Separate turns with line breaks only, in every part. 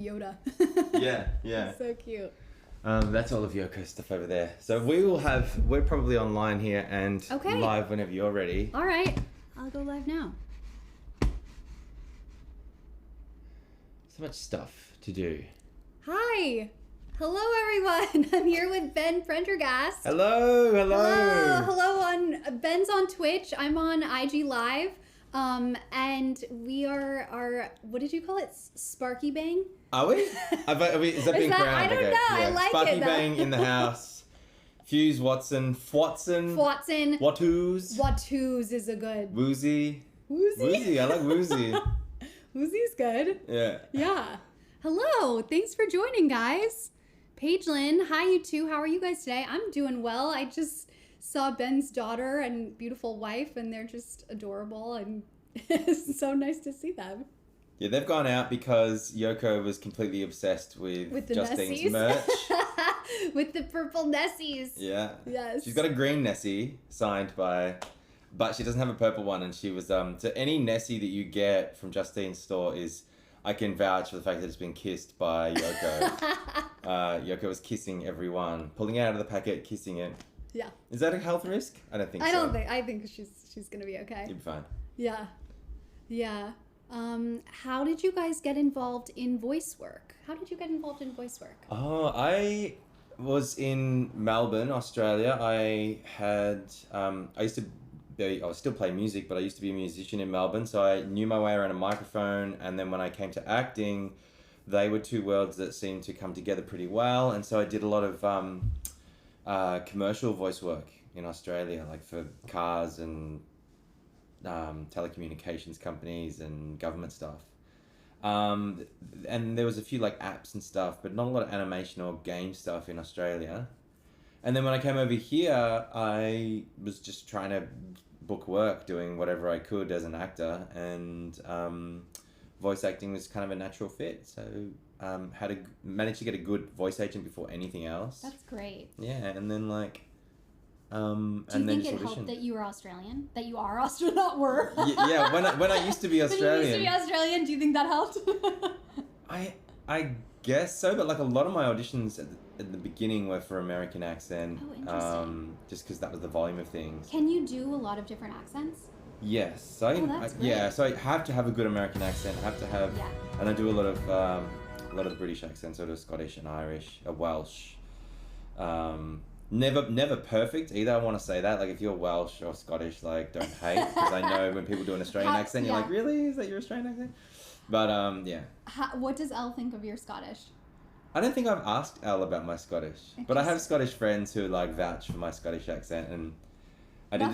Yoda.
Yeah.
So cute.
That's all of Yoko's stuff over there. So we're probably online here and live whenever you're ready.
All right. I'll go live now.
So much stuff to do.
Hi. Hello, everyone. I'm here with Ben Prendergast.
Hello.
Hello. Ben's on Twitch. I'm on IG Live. And we are what did you call it? Sparky Bang?
Are we? Is that being crowned?
I don't know. Yeah. I like
Sparky
it.
Bang in the house. Fuse Watson.
Watoos is a good.
Woozy. I like Woozy.
Woozy's good.
Yeah.
Yeah. Hello. Thanks for joining, guys. Paige Lynn. Hi, you two. How are you guys today? I'm doing well. I just saw Ben's daughter and beautiful wife, and they're just adorable, and it's so nice to see them.
Yeah, they've gone out because Yoko was completely obsessed with
the
Justine's
Nessies.
merch.
With the purple Nessies.
Yeah.
Yes.
She's got a green Nessie signed by, but she doesn't have a purple one, and she was so any Nessie that you get from Justine's store is, I can vouch for the fact that it's been kissed by Yoko. Yoko was kissing everyone, pulling it out of the packet, kissing it.
Yeah.
Is that a health risk? I don't think so.
I think she's gonna be okay.
You'll be fine.
Yeah. How did you guys get involved in voice work?
Oh, I was in Melbourne, Australia. I was still playing music, but I used to be a musician in Melbourne, so I knew my way around a microphone. And then when I came to acting, they were two worlds that seemed to come together pretty well. And so I did a lot of commercial voice work in Australia, like for cars and telecommunications companies and government stuff. And there was a few like apps and stuff, but not a lot of animation or game stuff in Australia. And then when I came over here, I was just trying to book work, doing whatever I could as an actor, and voice acting was kind of a natural fit. So managed to get a good voice agent before anything else.
That's great.
Yeah, and then like.
Do you think it helped that you were Australian? That you are Australian, not were?
Yeah, when I used to be Australian.
Do you think that helped?
I guess so, but like a lot of my auditions at the beginning were for American accent.
Oh, interesting.
Just because that was the volume of things.
Can you do a lot of different accents?
Yes.
That's great.
Yeah, so I have to have a good American accent. I have to have, and I do a lot of the British accents, sort of Scottish and Irish, Welsh. Never perfect either. I want to say that. Like, if you're Welsh or Scottish, like, don't hate, because I know when people do an Australian accent, you're like, really? Is that your Australian accent? But yeah.
What does Elle think of your Scottish?
I don't think I've asked Elle about my Scottish, but I have Scottish friends who like vouch for my Scottish accent, and I did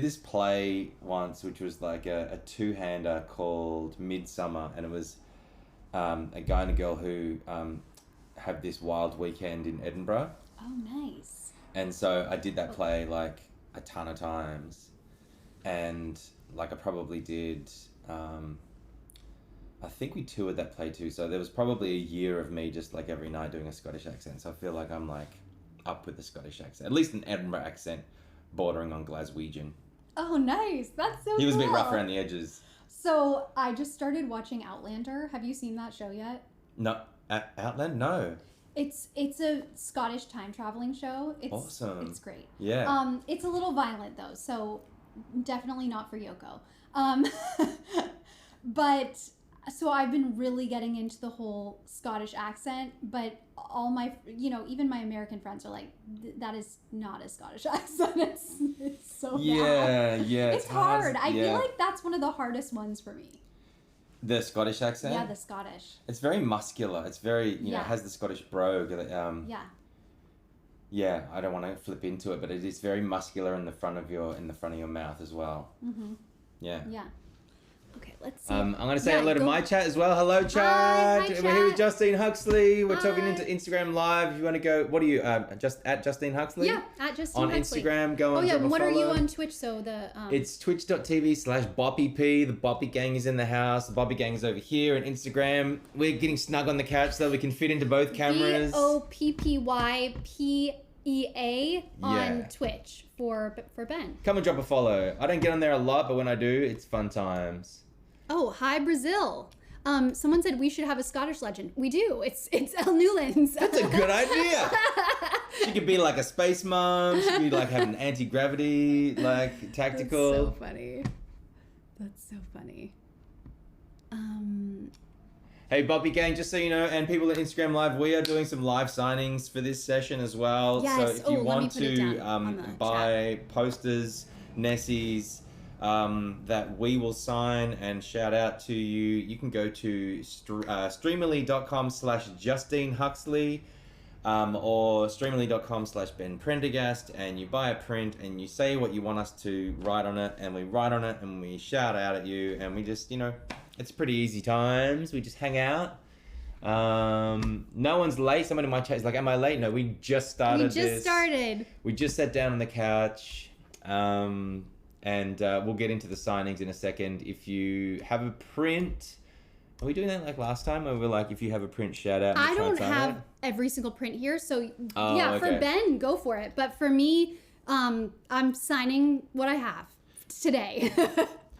this play once, which was like a two-hander called Midsummer, and it was a guy and a girl who have this wild weekend in Edinburgh.
Oh, nice.
And so I did that play like a ton of times, and like I probably did. I think we toured that play too, so there was probably a year of me just like every night doing a Scottish accent. So I feel like I'm like up with the Scottish accent, at least an Edinburgh accent, bordering on Glaswegian.
Oh, nice! That's so cool.
He was a bit rough around the edges.
So I just started watching Outlander. Have you seen that show yet?
No, Outland? No.
It's a Scottish time traveling show. It's
awesome.
It's great.
Yeah.
It's a little violent though, so definitely not for Yoko. But so I've been really getting into the whole Scottish accent, but all my, even my American friends are like, that is not a Scottish accent. It's so bad.
Yeah.
It's hard. I feel like that's one of the hardest ones for me.
The Scottish accent?
Yeah, the Scottish.
It's very muscular. It's very, it has the Scottish brogue. Yeah, I don't want to flip into it, but it is very muscular in the front of your mouth as well.
Mm-hmm.
Yeah.
Yeah. Okay, let's see.
I'm going to say hello to my chat as well. Hello, chat.
Hi,
We're
chat.
here with Justine Huxley. We're
Hi.
talking into Instagram Live. If you want to go, what are you? Just at Justine Huxley?
Yeah, at Justine
on
Huxley.
Instagram. Go on.
Oh yeah,
drop a
what are
follow.
you on Twitch? So the
It's twitch.tv/BoppyP. The Boppy Gang is in the house. The Boppy Gang is over here. And Instagram, we're getting snug on the couch so we can fit into both cameras.
BOPPYPEA on Twitch for Ben.
Come and drop a follow. I don't get on there a lot, but when I do, it's fun times.
Oh, hi Brazil. Someone said we should have a Scottish legend. We do. It's Elle Newlands.
That's a good idea. She could be like a space mom. She could be like having anti-gravity, like tactical.
That's so funny. That's so funny.
Hey, Bobby Gang, just so you know, and people at Instagram Live, we are doing some live signings for this session as well.
Yes.
So if you
Let me
want
put it
to
down on the
buy posters, Nessies, that we will sign and shout out to you, you can go to streamily.com/Justine Huxley or streamily.com/Ben Prendergast, and you buy a print and you say what you want us to write on it, and we write on it and we shout out at you, and we just, it's pretty easy times. We just hang out. No one's late. Someone in my chat is like, am I late? No, we just started
started.
We just sat down on the couch. And we'll get into the signings in a second. If you have a print... Are we doing that like last time? Where we're like, if you have a print, shout out.
I don't have every single print here. So, yeah,
okay.
for Ben, go for it. But for me, I'm signing what I have today.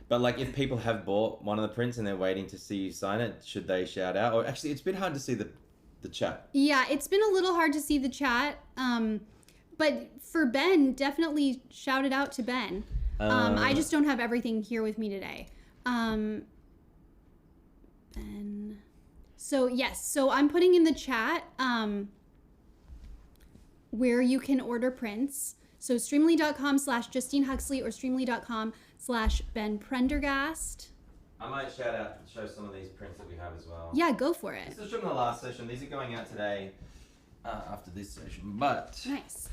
But like, if people have bought one of the prints and they're waiting to see you sign it, should they shout out? Or actually, it's been hard to see the chat.
Yeah, it's been a little hard to see the chat. But for Ben, definitely shout it out to Ben. I just don't have everything here with me today. Ben. So yes, so I'm putting in the chat where you can order prints. So streamily.com/Justine Huxley or streamily.com/Ben Prendergast.
I might show some of these prints that we have as well.
Yeah, go for it.
This is from the last session. These are going out today after this session. But
Nice.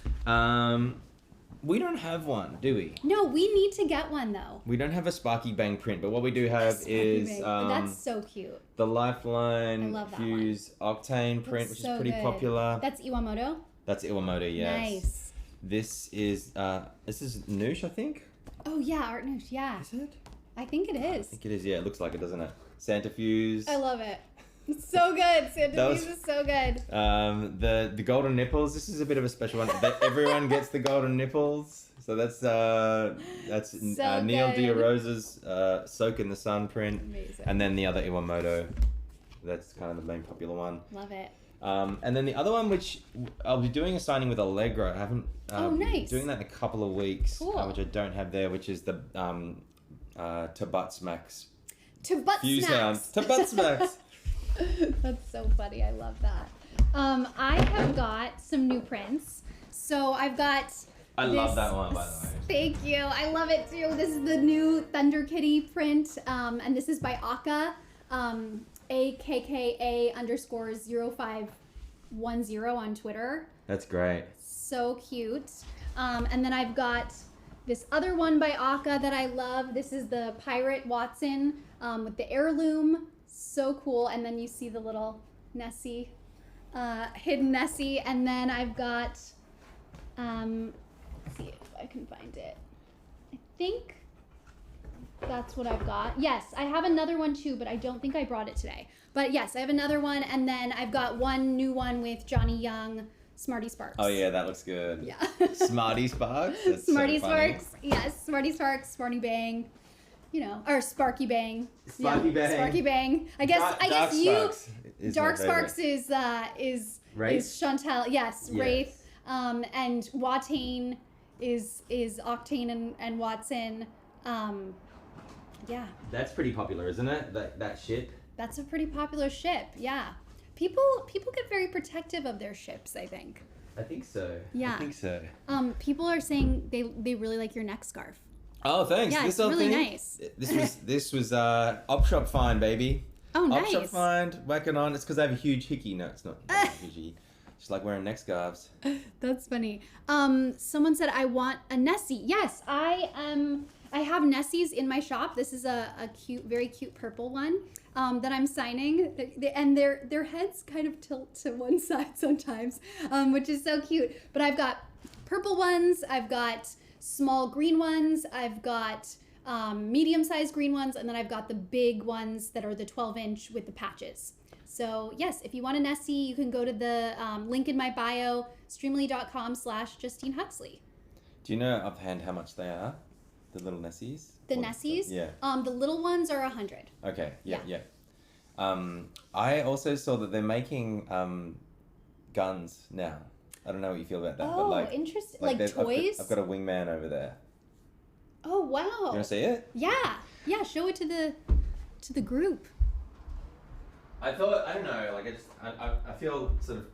we don't have one, do we?
No, we need to get one though.
We don't have a Sparky Bang print, but what we do have is
that's so cute.
the
I
Lifeline
love that
Fuse Octane print, which
so
is pretty
good.
popular.
That's Iwamoto.
That's Iwamoto, yes.
Nice.
This is Noosh, I think.
Oh yeah, Art Noosh, yeah.
Is it?
I think it
I
is.
think it is. Yeah, it looks like it, doesn't it? Santa Fuse.
I love it. It's so good. Santa Fuse is so good.
The golden nipples. This is a bit of a special one. Everyone gets the golden nipples. So that's Neil
good.
Diarosa's Soak in the Sun print.
Amazing.
And then the other Iwamoto. That's kind of the main popular one.
Love it.
And then the other one, which I'll be doing a signing with Allegra. I haven't
nice.
doing that in a couple of weeks,
Cool.
which I don't have there, which is the To Butt Smacks
To butt
Fuse Hound.
snacks.
To Butt Smacks.
That's so funny. I love that. I have got some new prints. So I've got.
I love that one, by the way.
Thank you. I love it too. This is the new Thunder Kitty print, and this is by Aka, AKKA_0510 on Twitter.
That's great.
So cute. And then I've got this other one by Aka that I love. This is the Pirate Watson with the heirloom. So cool. And then you see the little Nessie, hidden Nessie. And then I've got, let's see if I can find it. I think that's what I've got. Yes, I have another one too, but I don't think I brought it today. But yes, I have another one. And then I've got one new one with Johnny Young, Smarty Sparks.
Oh yeah, that looks good.
Yeah.
Smarty Sparks. That's
Smarty
so funny.
Sparks. Yes, Smarty Sparks, Smarty Bang. Or Sparky Bang.
Sparky Bang.
Sparky Bang. I guess
Dark
you.
Sparks is
Dark
my favorite.
Sparks is
Wraith?
Chantal. Yes,
Yes.
Wraith. And Watane is Octane and Watson. Yeah.
That's pretty popular, isn't it? That ship.
That's a pretty popular ship. Yeah. People get very protective of their ships, I think.
I think so.
Yeah.
I think so.
People are saying they really like your neck scarf.
Oh, thanks.
Yeah,
this
it's really
thing,
nice.
This was Op Shop Find, baby.
Oh, nice.
Op Shop Find, whacking on. It's because I have a huge hickey. No, it's not huge. Just like wearing neck scarves.
That's funny. Someone said I want a Nessie. Yes, I have Nessies in my shop. This is a cute, very cute purple one that I'm signing, and their heads kind of tilt to one side sometimes, which is so cute. But I've got purple ones. I've got small green ones. I've got medium-sized green ones, and then I've got the big ones that are the 12-inch with the patches. So yes, if you want a Nessie, you can go to the link in my bio, streamily.com/Justine Huxley.
Do you know offhand how much they are? The little Nessies?
The Nessies?
Yeah.
The little ones are 100.
Okay. Yeah. I also saw that they're making guns now. I don't know what you feel about that, but like
interesting.
like
Like toys?
I've got a wingman over there.
Oh, wow.
You want to see it?
Yeah. Yeah, show it to the group.
I thought, I don't know, like I feel sort of,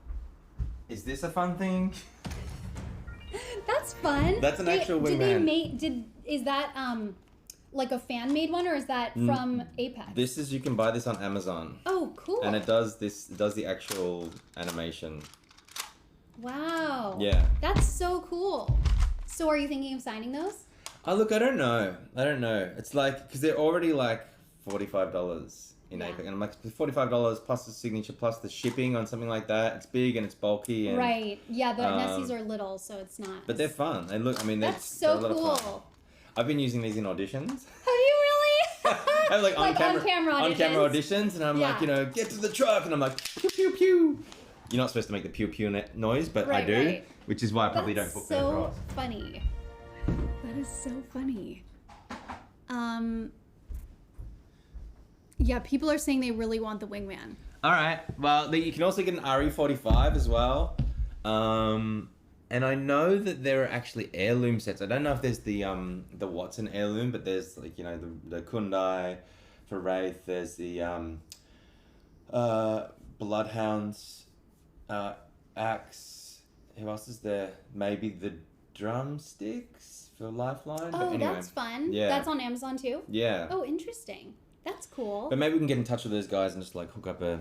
is this a fun thing?
That's fun.
That's an actual
Did they
wingman.
Is that like a fan made one, or is that from Apex?
This is, you can buy this on Amazon.
Oh, cool.
And it does the actual animation.
Wow.
Yeah.
That's so cool. So are you thinking of signing those?
Oh, look, I don't know. It's like, because they're already like $45 in Apex. And I'm like, $45 plus the signature, plus the shipping on something like that. It's big and it's bulky. And,
Right. Yeah, the Nessies are little, so it's not.
But they're fun. They look, I mean,
That's so
they're a lot of fun.
cool.
I've been using these in auditions.
Have you really?
I have like on camera
auditions.
auditions, and I'm like,
Yeah.
get to the truck, and I'm like, pew pew pew. You're not supposed to make the pew pew noise, but I
Right,
do,
right.
which is why I probably
That's
don't put that across.
so funny. That is so funny. Yeah, people are saying they really want the wingman.
All right. Well, you can also get an RE45 as well. And I know that there are actually heirloom sets. I don't know if there's the Watson heirloom, but there's like, the Kundai for Wraith. There's the Bloodhounds axe. Who else is there? Maybe the drumsticks for Lifeline.
Oh,
but anyway,
that's fun.
Yeah.
That's on Amazon too?
Yeah.
Oh, interesting. That's cool.
But maybe we can get in touch with those guys and just like hook up a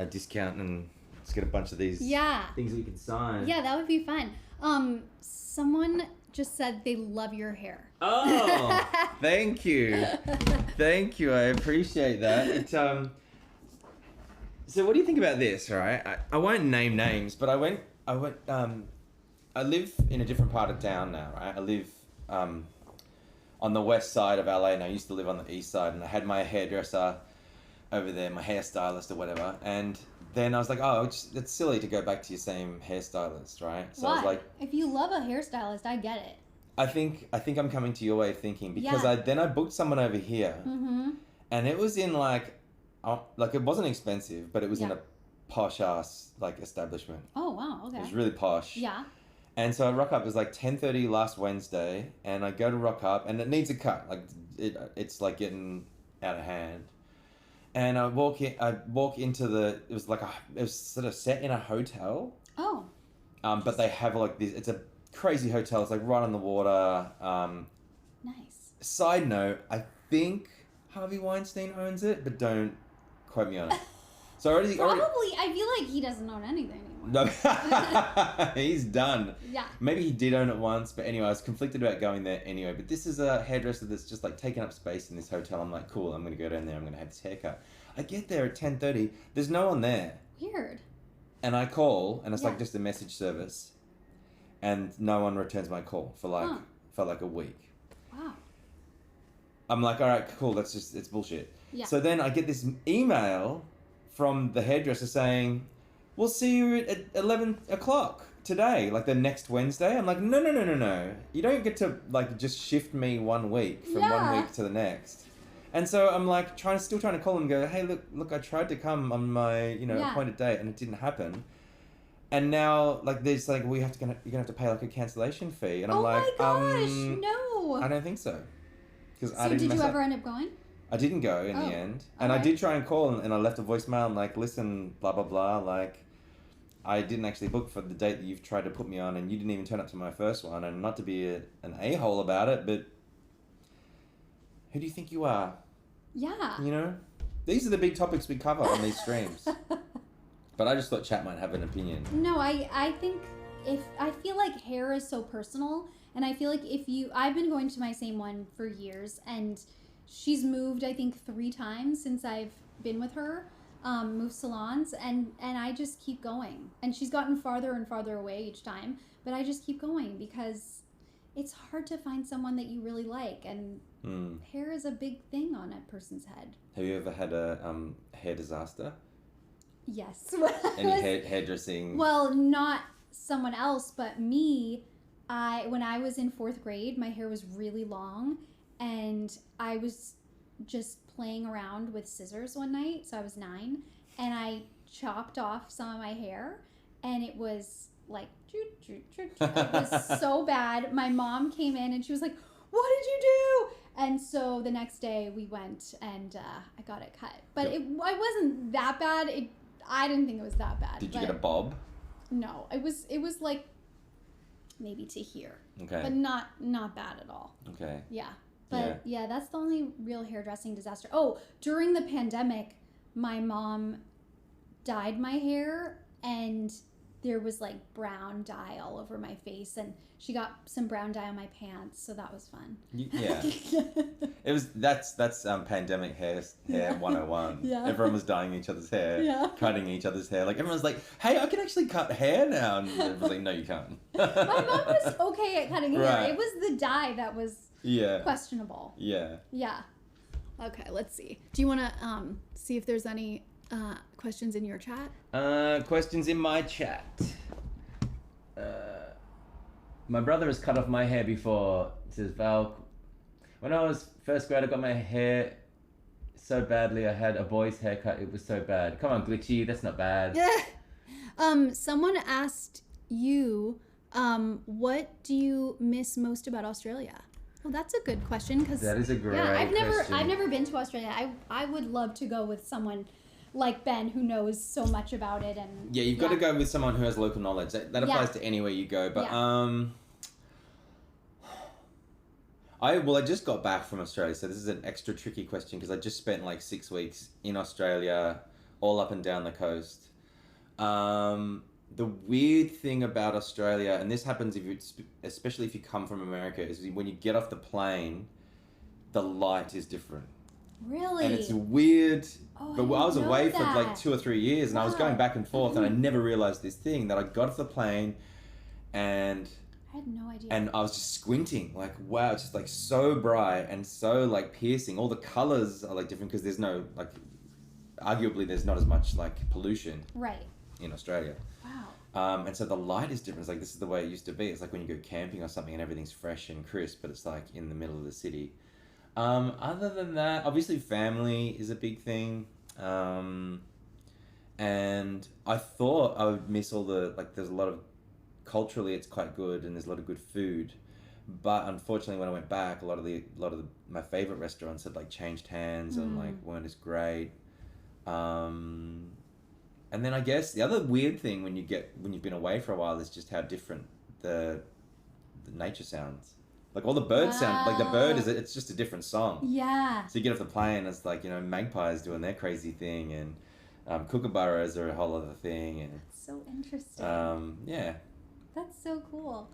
discount and just get a bunch of these things that you can sign.
Yeah, that would be fun. Someone just said they love your hair.
Oh, thank you. Thank you. I appreciate that. It, so what do you think about this, right? I won't name names, but I live in a different part of town now, right? I live on the west side of LA, and I used to live on the east side, and I had my hairdresser over there, my hairstylist or whatever, and then I was like, oh, it's silly to go back to your same hairstylist, right? So
Why?
I was like,
if you love a hairstylist, I get it.
I think I'm coming to your way of thinking, because
Yeah.
I booked someone over here,
Mm-hmm.
and it was in like it wasn't expensive, but it was in
Yeah.
a posh ass like establishment.
Oh, wow. Okay.
It was really posh.
Yeah.
And so I rock up. It was like 10:30 last Wednesday, and I go to rock up, and it needs a cut. Like it's like getting out of hand. And I walk into the. It was sort of set in a hotel.
Oh.
But they have like this. It's a crazy hotel. It's like right on the water.
Nice.
Side note: I think Harvey Weinstein owns it, but don't quote me on it. So already.
Probably. I feel like he doesn't own anything anymore.
No, he's done.
Yeah.
Maybe he did own it once, but anyway, I was conflicted about going there anyway. But this is a hairdresser that's just like taking up space in this hotel. I'm like, cool, I'm going to go down there, I'm going to have this haircut. I get there at 10:30, there's no one there.
Weird.
And I call, and it's
Yeah.
like just a message service. And no one returns my call for like a week.
Wow.
I'm like, all right, cool, it's bullshit.
Yeah.
So then I get this email from the hairdresser saying, we'll see you at 11 o'clock today, like the next Wednesday. I'm like, no. You don't get to like just shift me 1 week from
Yeah.
1 week to the next. And so I'm like still trying to call him and go, hey, look, I tried to come on my,
Yeah.
appointed date and it didn't happen. And now like there's like you're gonna have to pay like a cancellation fee. And I'm
Oh
like,
my gosh, no.
I don't think so. Because I
So
didn't
did
mess
you
up.
ever end up going?
I didn't go in the end. And I
Okay.
did try and call and I left a voicemail and like, listen, blah, blah, blah. Like, I didn't actually book for the date that you've tried to put me on and you didn't even turn up to my first one. And not to be an a-hole about it, but who do you think you are?
Yeah.
You know? These are the big topics we cover on these streams. But I just thought chat might have an opinion.
No, I think I feel like hair is so personal, and I feel like I've been going to my same one for years, and she's moved I think 3 times since I've been with her, moved salons, and I just keep going, and she's gotten farther and farther away each time, but I just keep going because it's hard to find someone that you really like, and hair is a big thing on a person's head.
Have you ever had a hair disaster?
Yes.
Any hairdressing?
Well, not someone else, but me. When I was in 4th grade, my hair was really long, and I was just playing around with scissors one night. So I was 9, and I chopped off some of my hair, and it was like, it was so bad. My mom came in and she was like, "What did you do?" And so the next day we went and I got it cut. But I wasn't that bad. I didn't think it was that bad.
Did you get a bob?
No, it was like maybe to here.
Okay.
But not bad at all.
Okay.
Yeah. But yeah, that's the only real hairdressing disaster. Oh, during the pandemic, my mom dyed my hair, and there was like brown dye all over my face, and she got some brown dye on my pants, so that was fun.
Yeah. It was that's pandemic hair 101.
Yeah.
Everyone was dyeing each other's hair,
Yeah.
cutting each other's hair. Like everyone was like, "Hey, I can actually cut hair now." And everyone was like, "No, you can't."
My mom was okay at cutting hair.
Right.
It was the dye that was questionable.
Yeah.
Yeah.
Okay, let's see. Do you want to see if there's any questions in your chat?
Questions in my chat. My brother has cut off my hair before. It says Val. When I was first grade, I got my hair so badly. I had a boy's haircut. It was so bad. Come on, Glitchy. That's not bad.
Someone asked you, what do you miss most about Australia? Well, that's a good question.
That is a great question.
I've never been to Australia. I would love to go with someone like Ben who knows so much about it. And
Yeah, you've got to go with someone who has local knowledge. That applies to anywhere you go. But I just got back from Australia, so this is an extra tricky question because I just spent like 6 weeks in Australia, all up and down the coast. The weird thing about Australia, and this happens especially if you come from America, is when you get off the plane, the light is different.
Really?
And it's weird.
Oh,
But I was away for like
that.
2 or 3 years, and I was going back and forth, and I never realized this thing that I got off the plane, and
I had no idea.
I was just squinting, like, wow, it's just like so bright and so like piercing. All the colors are like different because there's no like, arguably there's not as much like pollution in Australia.
Wow.
And so the light is different. It's like this is the way it used to be. It's like when you go camping or something and everything's fresh and crisp, but it's like in the middle of the city. Other than that, obviously family is a big thing. And I thought I would miss all the, like, there's a lot of, culturally it's quite good and there's a lot of good food. But unfortunately when I went back, a lot of my favorite restaurants had like changed hands and like weren't as great. And then I guess the other weird thing when you've been away for a while is just how different the nature sounds. Like all the birds sound, like the bird it's just a different song.
Yeah.
So you get off the plane, it's like, magpies doing their crazy thing, and kookaburras are a whole other thing. And
that's so interesting.
Yeah.
That's so cool.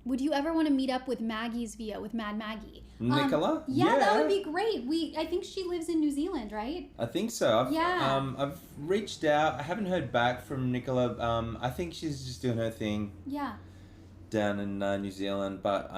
Would you ever want to meet up with Maggie's Via, with Mad Maggie?
Nicola?
Yeah, that would be great. I think she lives in New Zealand, right?
I think so. I've reached out. I haven't heard back from Nicola. I think she's just doing her thing.
Yeah.
Down in New Zealand, but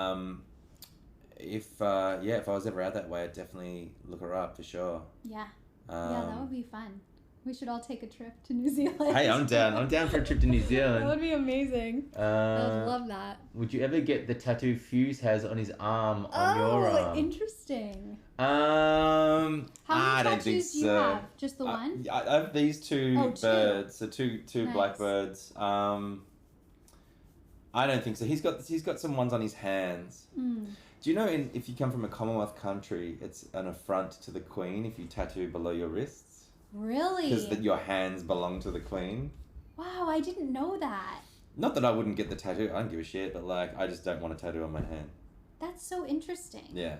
if I was ever out that way, I'd definitely look her up for sure.
Yeah. That would be fun. We should all take a trip to New Zealand.
Hey, I'm down. I'm down for a trip to New Zealand.
That would be amazing. I would love that.
Would you ever get the tattoo Fuse has on his arm on your arm?
Oh, interesting.
How many
tattoos do you have? Just the one?
I have these two birds, so two
Nice.
blackbirds. I don't think so. He's got some ones on his hands. Do you know if you come from a Commonwealth country, it's an affront to the Queen if you tattoo below your wrists?
Really?
Because your hands belong to the Queen.
Wow, I didn't know that.
Not that I wouldn't get the tattoo. I don't give a shit, but like I just don't want a tattoo on my hand.
That's so interesting.
Yeah.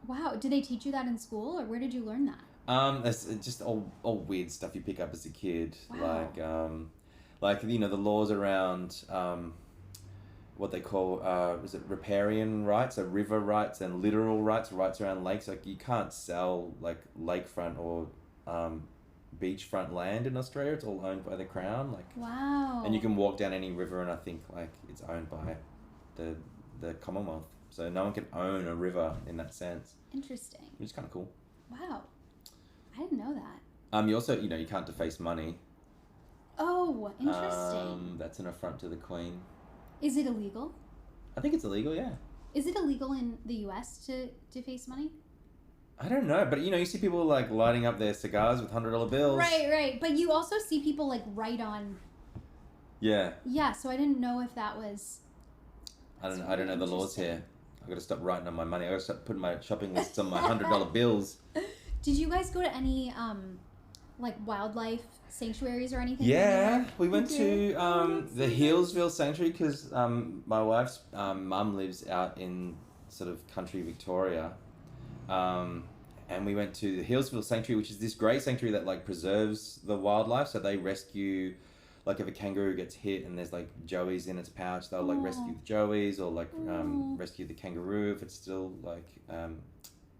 Wow, did they teach you that in school, or where did you learn that?
It's just all weird stuff you pick up as a kid.
Wow.
Like the laws around what they call is it riparian rights, so river rights and littoral rights around lakes. Like you can't sell like lakefront or beachfront land in Australia. It's all owned by the Crown. Like
wow.
And you can walk down any river, and I think like it's owned by the Commonwealth. So no one can own a river in that sense.
Interesting.
Which is kind of cool.
Wow, I didn't know that.
You also you can't deface money.
Oh, interesting.
That's an affront to the Queen.
Is it illegal?
I think it's illegal, yeah.
Is it illegal in the U.S. to deface money?
I don't know, but you see people like lighting up their cigars with $100 bills.
Right. But you also see people like write on.
Yeah.
Yeah, so I didn't know if that was.
I don't know the laws here. I got to stop writing on my money. I got to stop putting my shopping lists on my $100 bills.
Did you guys go to any like wildlife sanctuaries or anything?
Yeah, we went to the Healesville Sanctuary because my wife's mum lives out in sort of country Victoria. And we went to the Healesville Sanctuary, which is this great sanctuary that like preserves the wildlife. So they rescue, like if a kangaroo gets hit and there's like joeys in its pouch, they'll like rescue the joeys or like rescue the kangaroo if it's still like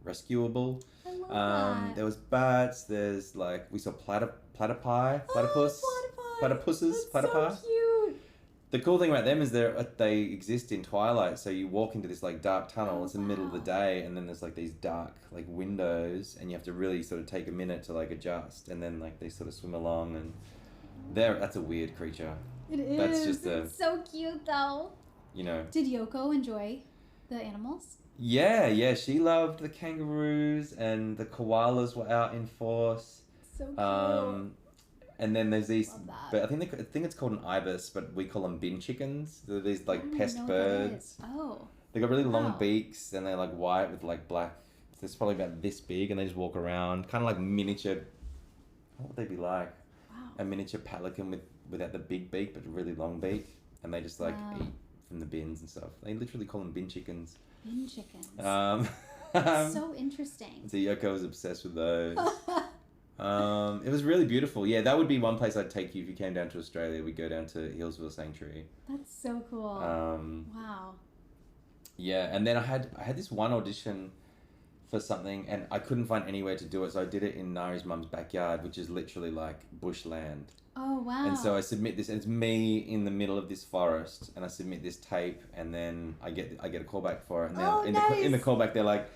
rescuable.
I love that.
There was bats. There's like we saw platypuses.
So cute.
The cool thing about them is they exist in twilight, so you walk into this like dark tunnel. It's in the middle of the day, and then there's like these dark like windows, and you have to really sort of take a minute to like adjust, and then like they sort of swim along, and that's a weird creature.
It is.
That's just
it's so cute though.
Did
Yoko enjoy the animals?
Yeah, she loved the kangaroos, and the koalas were out in force.
So cute.
And then there's these, but I think it's called an ibis, but we call them bin chickens. They're these like pest birds.
Oh.
They got really long beaks, and they're like white with like black. So it's probably about this big, and they just walk around, kind of like miniature. What would they be like?
Wow.
A miniature pelican without the big beak, but a really long beak, and they just like eat from the bins and stuff. They literally call them bin chickens.
Bin chickens. So interesting.
So Yoko was obsessed with those. It was really beautiful. Yeah, that would be one place I'd take you if you came down to Australia. We'd go down to Healesville Sanctuary.
That's so cool. Wow.
Yeah, and then I had this one audition for something, and I couldn't find anywhere to do it, so I did it in Nari's mum's backyard, which is literally like bushland.
Oh wow.
And so I submit this, and it's me in the middle of this forest, and I submit this tape, and then I get a callback for it, and then in the callback they were like,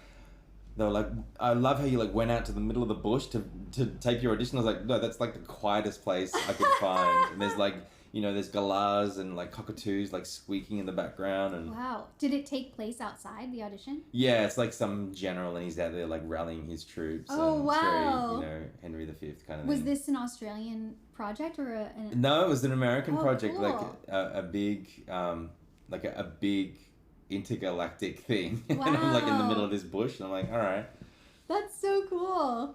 I love how you like went out to the middle of the bush to take your audition. I was like, no, that's like the quietest place I could find. And there's like, there's galahs and like cockatoos like squeaking in the background. And
wow. Did it take place outside the audition?
Yeah, it's like some general and he's out there like rallying his troops.
Oh,
and
wow.
It's very, Henry V kind of
Was
thing.
this an Australian project or
No, it was an American project,
cool.
like a big intergalactic thing.
Wow.
And I'm like in the middle of this bush, and I'm like, all right.
That's so cool.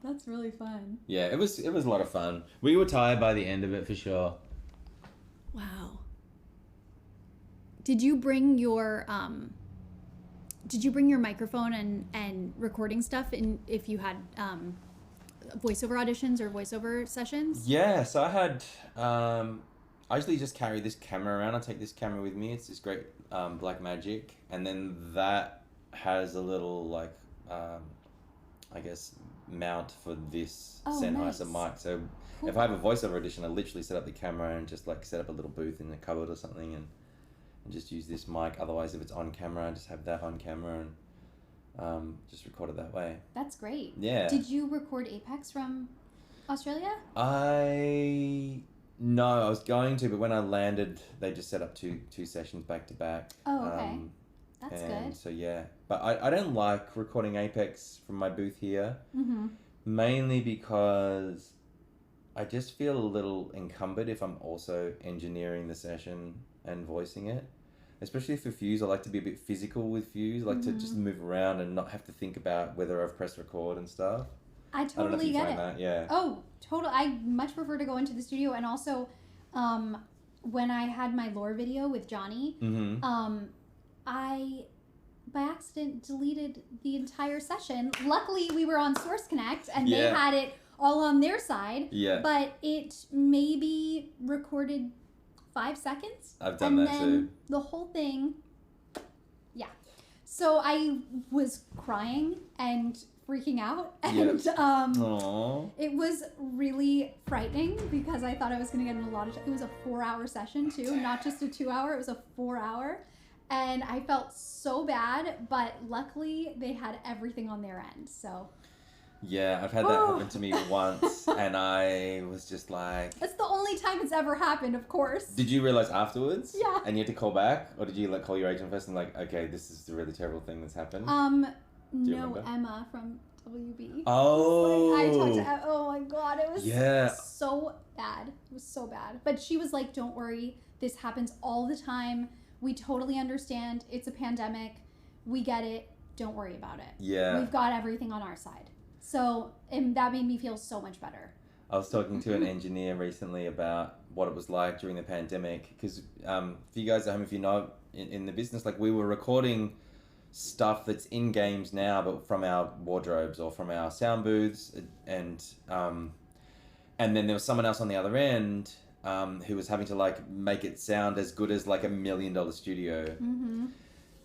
That's really fun.
Yeah, it was a lot of fun. We were tired by the end of it for sure.
Wow. Did you bring your microphone and recording stuff in if you had voiceover auditions or voiceover sessions?
Yeah, so I had I usually just carry this camera around. I take this camera with me. It's this great Black Magic, and then that has a little like I guess mount for this Sennheiser mic. So if I have a voiceover audition, I literally set up the camera and just like set up a little booth in a cupboard or something, and just use this mic. Otherwise, if it's on camera, I just have that on camera and just record it that way.
That's great.
Yeah.
Did you record Apex from Australia?
No, I was going to, but when I landed, they just set up two sessions back to back.
Oh, okay. That's good.
So yeah, but I don't like recording Apex from my booth here, mainly because I just feel a little encumbered if I'm also engineering the session and voicing it. Especially for Fuse, I like to be a bit physical with Fuse. I like to just move around and not have to think about whether I've pressed record and stuff.
I totally get it.
That, yeah.
Oh, totally. I much prefer to go into the studio, and also, when I had my lore video with Johnny, I by accident deleted the entire session. Luckily, we were on Source Connect, and they had it all on their side. Yeah. But it maybe recorded 5 seconds.
I've done that too.
The whole thing. Yeah. So I was crying and freaking out, and it was really frightening because I thought I was going to get in a lot of it was a 4-hour session too, not just a 2-hour. It was a 4-hour, and I felt so bad, but luckily they had everything on their end. So
yeah, I've had that happen to me once, and I was just like,
that's the only time it's ever happened, of course.
Did you realize afterwards?
Yeah.
And you had to call back, or did you like call your agent first and like, okay, this is the really terrible thing that's happened?
No,
remember?
Emma from WB.
Oh.
I talked to Emma. Oh my god, it was
Yeah.
so bad. It was so bad. But she was like, don't worry. This happens all the time. We totally understand. It's a pandemic. We get it. Don't worry about it.
Yeah.
We've got everything on our side. So and that made me feel so much better.
I was talking to an engineer recently about what it was like during the pandemic, because for you guys at home, if you're not in the business, like we were recording stuff that's in games now, but from our wardrobes or from our sound booths, and then there was someone else on the other end who was having to like make it sound as good as like $1 million studio.
Mm-hmm.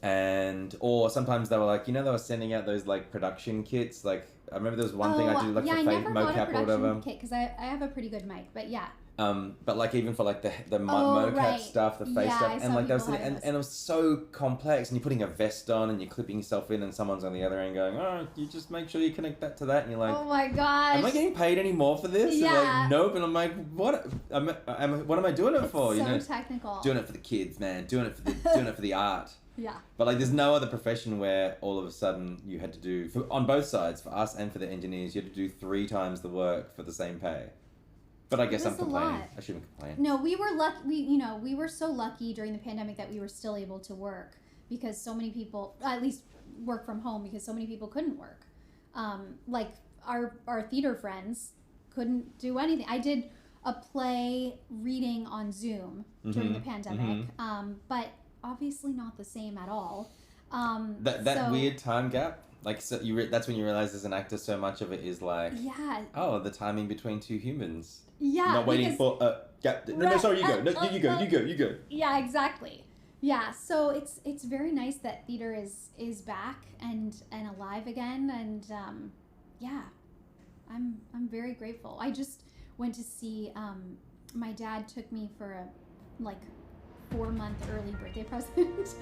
And or sometimes they were like, they were sending out those like production kits. Like I remember there was one thing I did like
yeah,
for
I never got a
mocap or whatever.
production kit because I have a pretty good mic, but yeah.
But like even for like the mocap
right.
stuff, the face
Yeah,
stuff,
I
and
saw
like that was
people having
and it was so complex. And you're putting a vest on and you're clipping yourself in, and someone's on the other end going, "Oh, you just make sure you connect that to that." And you're like,
"Oh my gosh,
am I getting paid any more for this?"
Yeah.
And like, nope. And I'm like, what? What am I doing it
it's
for?
so technical."
Doing it for the kids, man. Doing it for the art.
Yeah.
But like, there's no other profession where all of a sudden you had to do on both sides, for us and for the engineers, you had to do 3 times the work for the same pay. But I guess I'm complaining. I shouldn't complain.
No, we were lucky. We were so lucky during the pandemic that we were still able to work because so many people, at least work from home, because so many people couldn't work. Like our theater friends couldn't do anything. I did a play reading on Zoom during the pandemic, but obviously not the same at all.
That weird time gap. Like, so that's when you realize as an actor, so much of it is like, the timing between 2 humans.
Yeah,
not waiting for gap. No, sorry, you go. No, you go.
Yeah, exactly. Yeah, so it's very nice that theater is back and alive again, and I'm very grateful. I just went to see. My dad took me for a 4-month early birthday present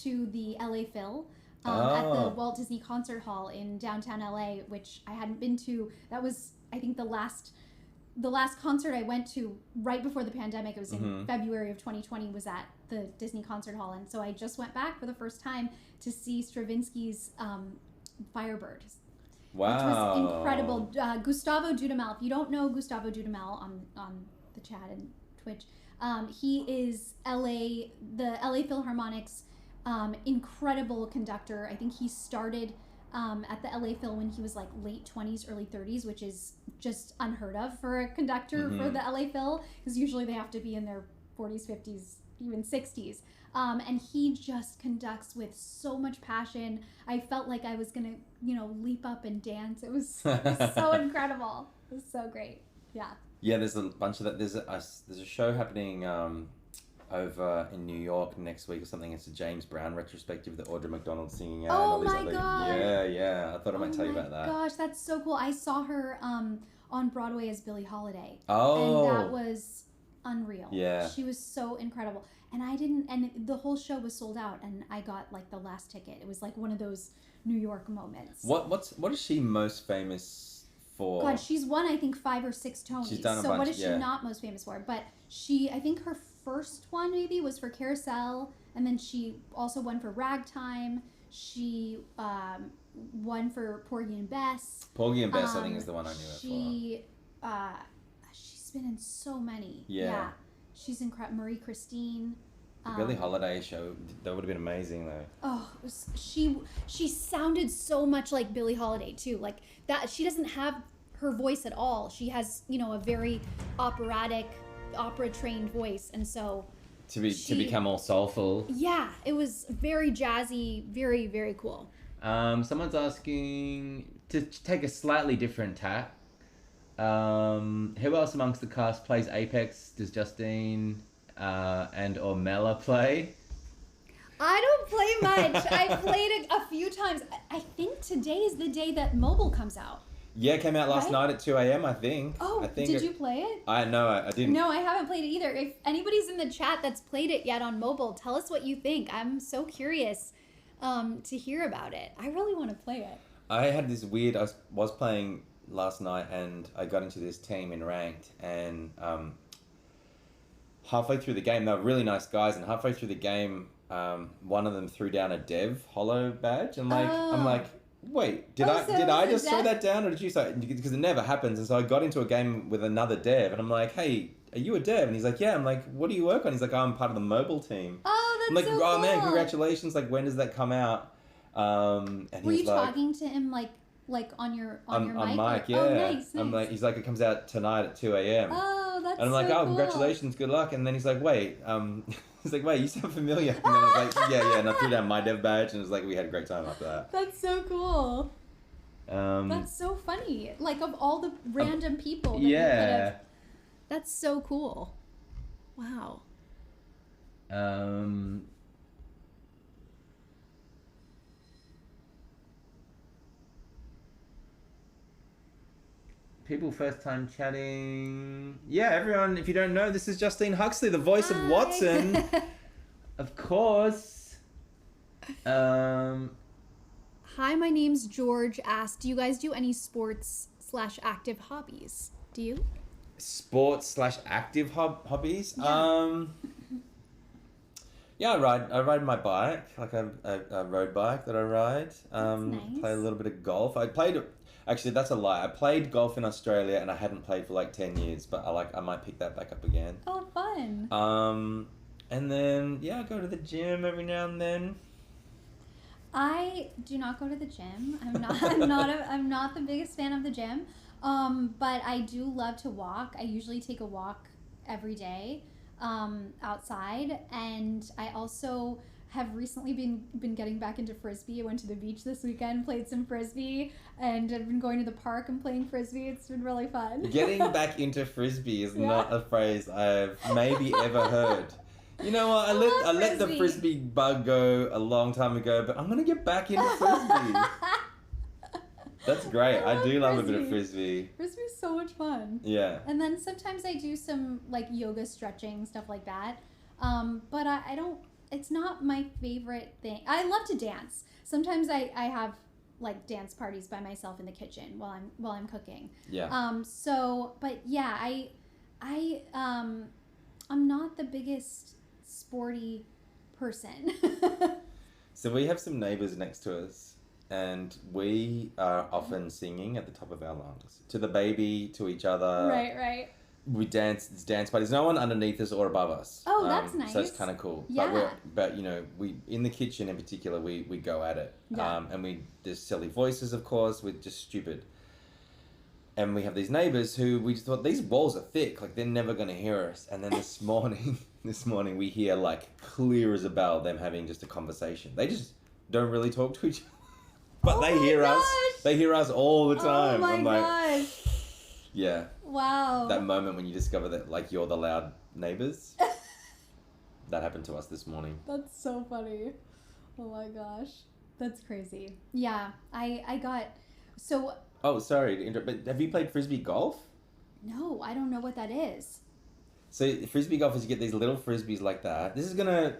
to the LA Phil. At the Walt Disney Concert Hall in downtown LA, which I hadn't been to. That was, I think, the last concert I went to right before the pandemic. It was in February of 2020. Was at the Disney Concert Hall, and so I just went back for the first time to see Stravinsky's Firebird.
Wow,
which was incredible. Gustavo Dudamel. If you don't know Gustavo Dudamel on the chat and Twitch, he is the LA Philharmonic's incredible conductor. I think he started at the LA Phil when he was like late 20s, early 30s, which is just unheard of for a conductor for the LA Phil, because usually they have to be in their 40s, 50s, even 60s. And he just conducts with so much passion. I felt like I was gonna, leap up and dance. It was so incredible. It was so great. Yeah.
Yeah, there's a bunch of that. There's a show happening over in New York next week or something. It's a James Brown retrospective that Audra McDonald's singing out.
Oh
and all
my
these
god!
Yeah. I thought I might tell you about that.
Gosh, that's so cool. I saw her on Broadway as Billie Holiday.
Oh.
And that was unreal.
Yeah.
She was so incredible. And the whole show was sold out, and I got like the last ticket. It was like one of those New York moments.
What is she most famous for?
God, she's won I think 5 or 6 Tonys.
She's done a
so
bunch,
what is she not most famous for? But I think her first one maybe was for Carousel, and then she also won for Ragtime. She won for Porgy and Bess.
Porgy and Bess, I think, is the one I knew her for.
She's been in so many.
Yeah.
She's incredible. Marie Christine.
The Billie Holiday show, that would have been amazing though.
Oh, she sounded so much like Billie Holiday too. Like that, she doesn't have her voice at all. She has, a very operatic, opera-trained voice, and so
to become all soulful.
Yeah, it was very jazzy, very, very cool.
Someone's asking to take a slightly different tack. Who else amongst the cast plays Apex? Does Justine and or Mela play?
I don't play much. I played a few times. I think today is the day that mobile comes out.
Yeah, it came out last night at 2 a.m. I think.
Oh, did you play it?
I didn't.
No, I haven't played it either. If anybody's in the chat that's played it yet on mobile, tell us what you think. I'm so curious to hear about it. I really want to play it.
I had this weird. I was playing last night, and I got into this team in ranked, and halfway through the game, they were really nice guys, and halfway through the game, one of them threw down a Dev Hollow badge, and I'm like, wait, did I just throw that down, or did you say? Because it never happens, and so I got into a game with another Dev, and I'm like, hey, are you a Dev? And he's like, yeah. I'm like, what do you work on? He's like, oh, I'm part of the mobile team.
Oh, that's
I'm like,
so
oh
cool.
man, congratulations! Like, when does that come out? And
were you
like,
talking to him like on your mic?
On mic, yeah.
Oh, nice.
I'm like, he's like, it comes out tonight at 2 a.m.
Oh, that's
And I'm like,
so
oh,
cool.
congratulations, good luck. And then he's like, wait, he's like, wait, you sound familiar. And then I was like, yeah. And I threw down my Dev badge, and it was like, we had a great time after that.
That's so cool. That's so funny. Like, of all the random people that you could have. That's so cool. Wow.
People first time chatting. Yeah, everyone, if you don't know, this is Justine Huxley, the voice of Watson. Of course.
Hi, my name's George. Asked, do you guys do any sports/active hobbies? Do you?
Sports/active hobbies?
Yeah.
Yeah, I ride my bike, like a road bike that I ride.
Nice.
Play a little bit of golf. Actually, that's a lie. I played golf in Australia, and I hadn't played for like 10 years, but I might pick that back up again.
Oh, fun.
And then I go to the gym every now and then.
I do not go to the gym. I'm not the biggest fan of the gym. But I do love to walk. I usually take a walk every day, outside, and I also have recently been getting back into frisbee. I went to the beach this weekend, played some frisbee, and I've been going to the park and playing frisbee. It's been really fun.
Getting back into frisbee is not a phrase I've maybe ever heard. You know what? I let the frisbee bug go a long time ago, but I'm gonna get back into frisbee. That's great. I do love a bit of frisbee.
Frisbee's so much fun.
Yeah.
And then sometimes I do some like yoga stretching, stuff like that. But I don't. It's not my favorite thing. I love to dance. Sometimes I have like dance parties by myself in the kitchen while I'm cooking.
Yeah.
But yeah, I'm not the biggest sporty person.
So we have some neighbors next to us, and we are often singing at the top of our lungs to the baby, to each other.
Right.
We dance. It's dance parties. No one underneath us or above us.
Oh, that's nice.
So it's kind of cool.
Yeah.
But we in the kitchen in particular, we go at it.
Yeah.
And there's silly voices, of course. We're just stupid. And we have these neighbors who we just thought, these walls are thick, like they're never going to hear us. And then this morning we hear like clear as a bell them having just a conversation. They just don't really talk to each other. But they hear us. They hear us all the time.
Oh my gosh.
Yeah.
Wow.
That moment when you discover that like you're the loud neighbors. That happened to us this morning.
That's so funny. Oh my gosh. That's crazy. Yeah. I got so.
Oh, sorry to interrupt, but have you played frisbee golf?
No, I don't know what that is.
So frisbee golf is you get these little frisbees like that. This is gonna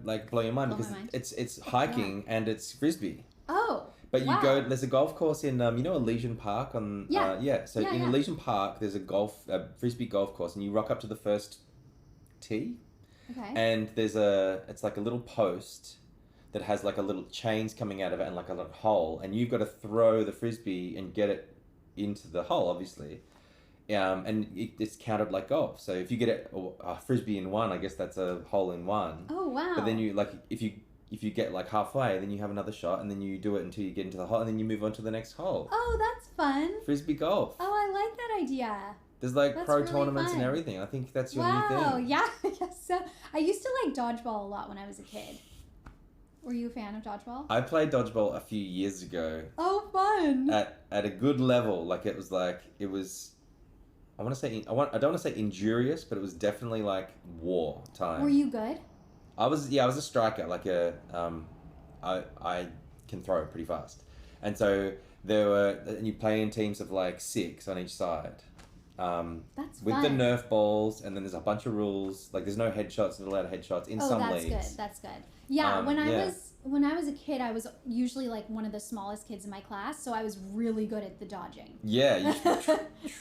like blow your mind because it's hiking and it's frisbee.
Oh.
But you go. There's a golf course in Elysian Park on. So in Elysian Park, there's a frisbee golf course, and you rock up to the first tee.
Okay.
And it's like a little post that has like a little chains coming out of it and like a little hole, and you've got to throw the frisbee and get it into the hole, obviously. And it's counted like golf. So if you get a frisbee in one, I guess that's a hole in one.
Oh wow!
But then you like if you get like halfway, then you have another shot, and then you do it until you get into the hole, and then you move on to the next hole.
Oh, that's fun.
Frisbee golf.
Oh, I like that idea.
There's like
That's
pro
really
tournaments
fun.
and everything. I think that's your new
Wow,
thing.
yeah, I guess so. I used to like dodgeball a lot when I was a kid. Were you a fan of dodgeball?
I played dodgeball a few years ago.
Oh, fun.
At a good level. Like it was I don't want to say injurious, but it was definitely like war time.
Were you good?
I was a striker, like I can throw it pretty fast. And so and you play in teams of like 6 on each side.
That's
with
fun.
the Nerf balls, and then there's a bunch of rules. Like there's no headshots, not allowed headshots in some leagues.
That's good. Yeah, when I was a kid, I was usually like one of the smallest kids in my class, so I was really good at the dodging.
Yeah.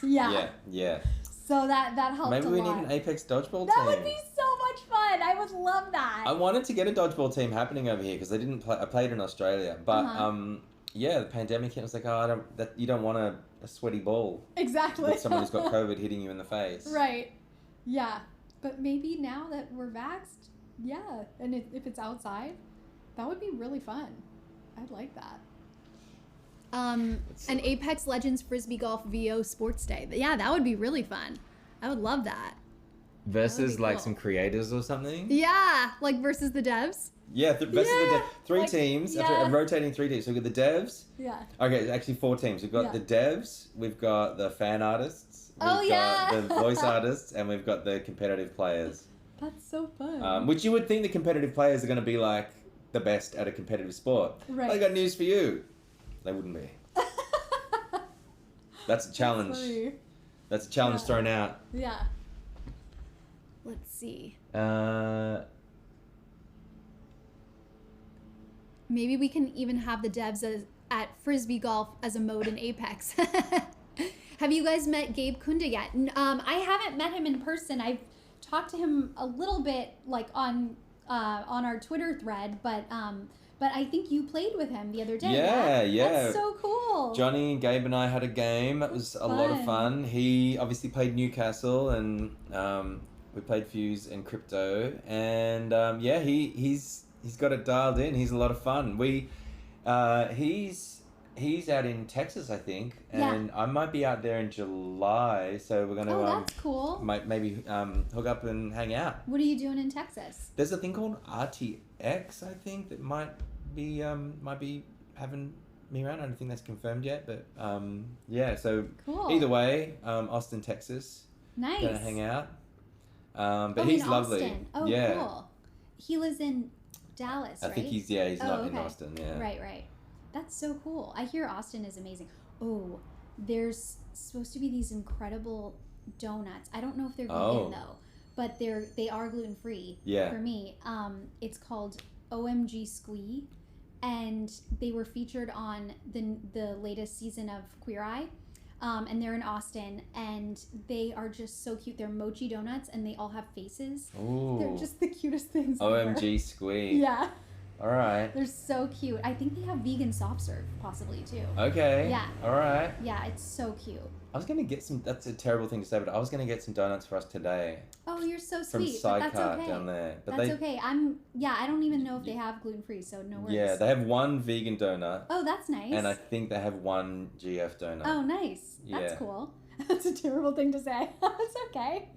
Yeah.
Yeah.
So that helped
Maybe
a
we
lot.
need an Apex dodgeball
That
team.
would be so much fun. I would love that.
I wanted to get a dodgeball team happening over here because I didn't play. I played in Australia, but yeah, the pandemic hit. I was like, oh, you don't want a sweaty ball
Exactly.
with someone who's got COVID hitting you in the face.
Right. Yeah. But maybe now that we're vaxxed, yeah, and if it's outside, that would be really fun. I'd like that.
An Apex Legends Frisbee Golf VO Sports Day. Yeah, that would be really fun. I would love that.
Versus
be
like
cool.
some creators or something.
Yeah, like versus the devs.
Yeah, versus the three
like,
teams.
yeah.
Rotating 3 teams. So we've got the devs.
Yeah.
Okay, actually 4 teams. We've got
Yeah.
the devs. We've got the fan artists. We've got the voice artists, and we've got the competitive players.
That's so fun.
Which you would think the competitive players are going to be like the best at a competitive sport.
Right.
I got news for you. They wouldn't be. That's a challenge.
Funny.
That's a challenge
Yeah.
thrown out.
Yeah.
Let's see. Maybe we can even have the devs at Frisbee Golf as a mode in Apex. Have you guys met Gabe Kunda yet? I haven't met him in person. I've talked to him a little bit, like on our Twitter thread, but I think you played with him the other day.
Yeah.
That's so cool.
Johnny and Gabe and I had a game. It was a lot of fun. He obviously played Newcastle, and we played Fuse and Crypto, and yeah, he's got it dialed in. He's a lot of fun. He's out in Texas, I think, and I might be out there in July, so we're gonna
that's cool.
maybe hook up and hang out.
What are you doing in Texas?
There's a thing called RTX, I think, that might be having me around. I don't think that's confirmed yet, but yeah. So
Cool.
either way, Austin, Texas,
Nice.
gonna hang out. But
Oh,
he's
in
lovely.
Austin. Oh,
yeah.
cool. He lives in Dallas,
I
right?
think he's not in
okay.
Austin. Yeah.
Right. That's so cool. I hear Austin is amazing. Oh, there's supposed to be these incredible donuts. I don't know if they're vegan though, but they are gluten free.
Yeah.
For me, it's called OMG Squee, and they were featured on the latest season of Queer Eye. And they're in Austin, and they are just so cute. They're mochi donuts, and they all have faces.
Ooh.
They're just the cutest things
OMG Squee.
ever. Yeah.
All right.
They're so cute. I think they have vegan soft serve, possibly, too.
Okay.
Yeah.
All right.
Yeah, it's so cute.
I was gonna get some. That's a terrible thing to say, but I was gonna get some donuts for us today
Oh, you're so
from
sweet. But that's
Sidecart
okay.
down there. But
That's okay. I don't even know if they have gluten-free, so no worries.
yeah, they have one vegan donut,
Oh, that's nice.
and I think they have one GF donut.
Oh, nice. That's
Yeah.
cool. That's a terrible thing to say. It's okay.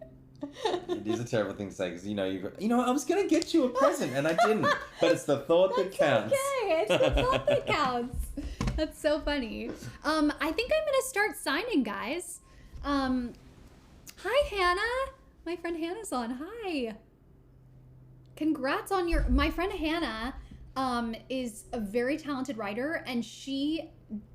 It is a terrible thing to say because I was gonna get you a present and I didn't, but it's the thought that counts.
Okay, it's the thought that counts. That's so funny. I think I'm gonna start signing, guys. Hi, Hannah. My friend Hannah's on. Hi. Congrats on my friend Hannah is a very talented writer, and she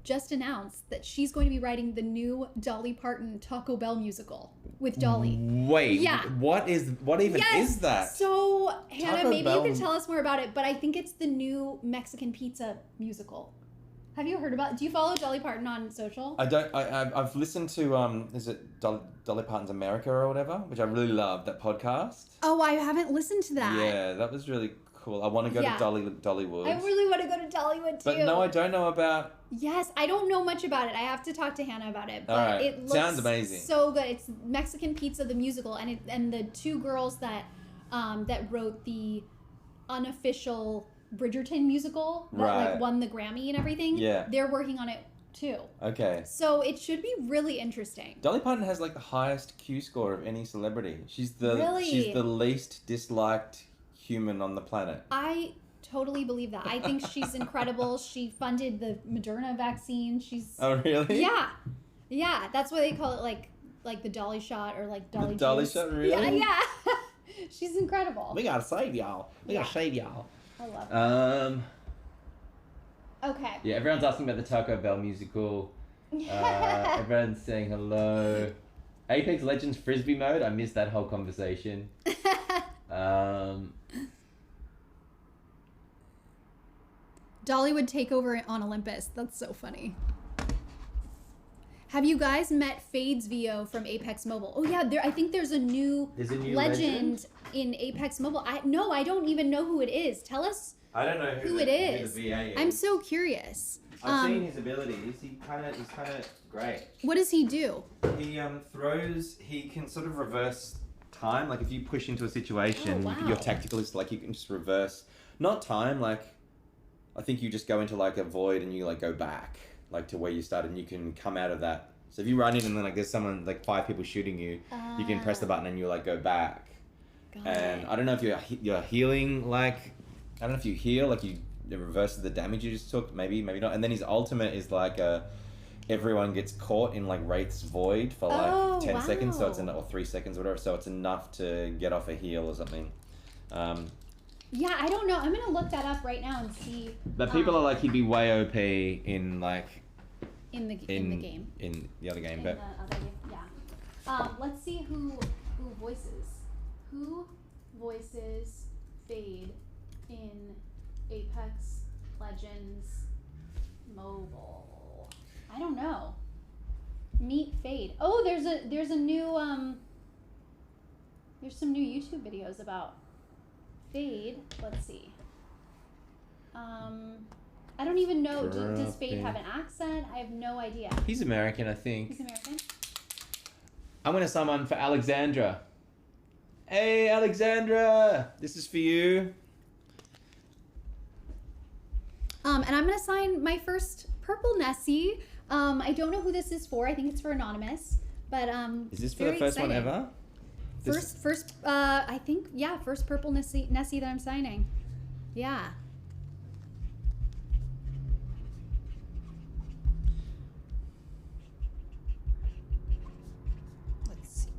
just announced that she's going to be writing the new Dolly Parton Taco Bell musical with Dolly.
Wait,
Yeah.
what even is that?
So, Hannah,
Taco
maybe
Bell-
you can tell us more about it, but I think it's the new Mexican pizza musical. Have you heard about it? Do you follow Dolly Parton on social?
I've listened to is it Dolly Parton's America or whatever, which I really love, that podcast.
Oh, I haven't listened to that.
Yeah, that was really cool. I want to go
Yeah.
to Dollywood.
I really want to go to Dollywood too.
But no, I don't know about.
Yes, I don't know much about it. I have to talk to Hannah about it. But
All right.
it looks
Sounds amazing.
so good. It's Mexican Pizza the musical, and the two girls that wrote the unofficial Bridgerton musical that
Right.
won the Grammy and everything.
Yeah.
They're working on it too.
Okay.
So it should be really interesting.
Dolly Parton has like the highest Q score of any celebrity. She's the
Really?
least disliked human on the planet.
I totally believe that. I think she's incredible. She funded the Moderna vaccine. She's
Oh really?
Yeah. That's why they call it like the Dolly shot or like Dolly.
The Dolly
juice.
shot, really?
Yeah. She's incredible.
We gotta save y'all. We gotta save y'all.
I love it. Okay.
Yeah, everyone's asking about the Taco Bell musical. Everyone's saying hello. Apex Legends Frisbee mode. I missed that whole conversation.
Dolly would take over on Olympus. That's so funny. Have you guys met Fades VO from Apex Mobile? Oh yeah, I think there's a new legend in Apex Mobile. I don't even know who it is. Tell us
I don't know
who it is.
Who the VA is.
I'm so curious.
I've seen his abilities. He's kind of great.
What does he do?
He throws. He can sort of reverse time. Like if you push into a situation, your tactical is like you can just reverse. Not time. Like I think you just go into like a void and you like go back like to where you started, and you can come out of that. So if you run in and then like there's someone like 5 people shooting you, you can press the button and you like go back. And I don't know if you're healing like. I don't know if you heal, like it reverses the damage you just took, maybe not. And then his ultimate is like everyone gets caught in like Wraith's Void for like 10 seconds, so it's or 3 seconds or whatever, so it's enough to get off a heal or something.
Yeah, I don't know. I'm gonna look that up right now and see.
But people are like he'd be way OP in like
in the game.
In the other game,
in the other game, yeah. Let's see who voices Fade in Apex Legends Mobile. I don't know. Meet Fade. Oh, there's a new there's some new YouTube videos about Fade. Let's see. I don't even know. Does Fade have an accent? I have no idea.
He's American, I think.
He's American?
I'm gonna summon for Alexandra. Hey, Alexandra! This is for you.
And I'm gonna sign my first purple Nessie. I don't know who this is for. I think it's for Anonymous. But
is this for the first one ever?
First I think first purple Nessie that I'm signing. Yeah. Let's see.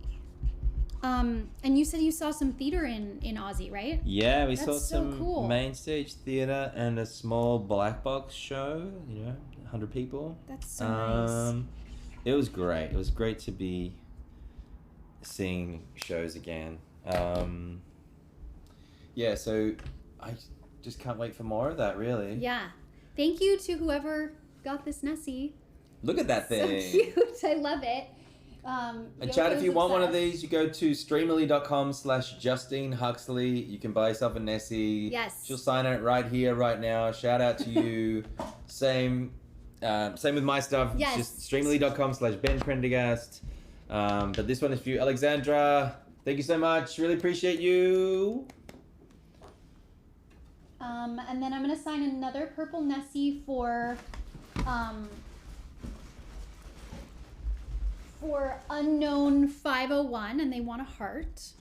And you said you saw some theater in Aussie, right?
Yeah, we
That's
saw
so
some
cool.
main stage theater and a small black box show, 100 people.
That's so nice.
It was great. It was great to be seeing shows again. Yeah, so I just can't wait for more of that, really.
Yeah. Thank you to whoever got this Nessie.
Look at that thing.
So cute. I love it.
And Chad, if you want one of these, you go to streamily.com/Justine Huxley. You can buy yourself a Nessie.
Yes.
She'll sign it right here, right now. Shout out to you. Same with my stuff.
Yes.
Just streamily.com/Ben Prendergast. But this one is for you, Alexandra. Thank you so much. Really appreciate you.
And then I'm gonna sign another purple Nessie for
Unknown 501, and they want a heart.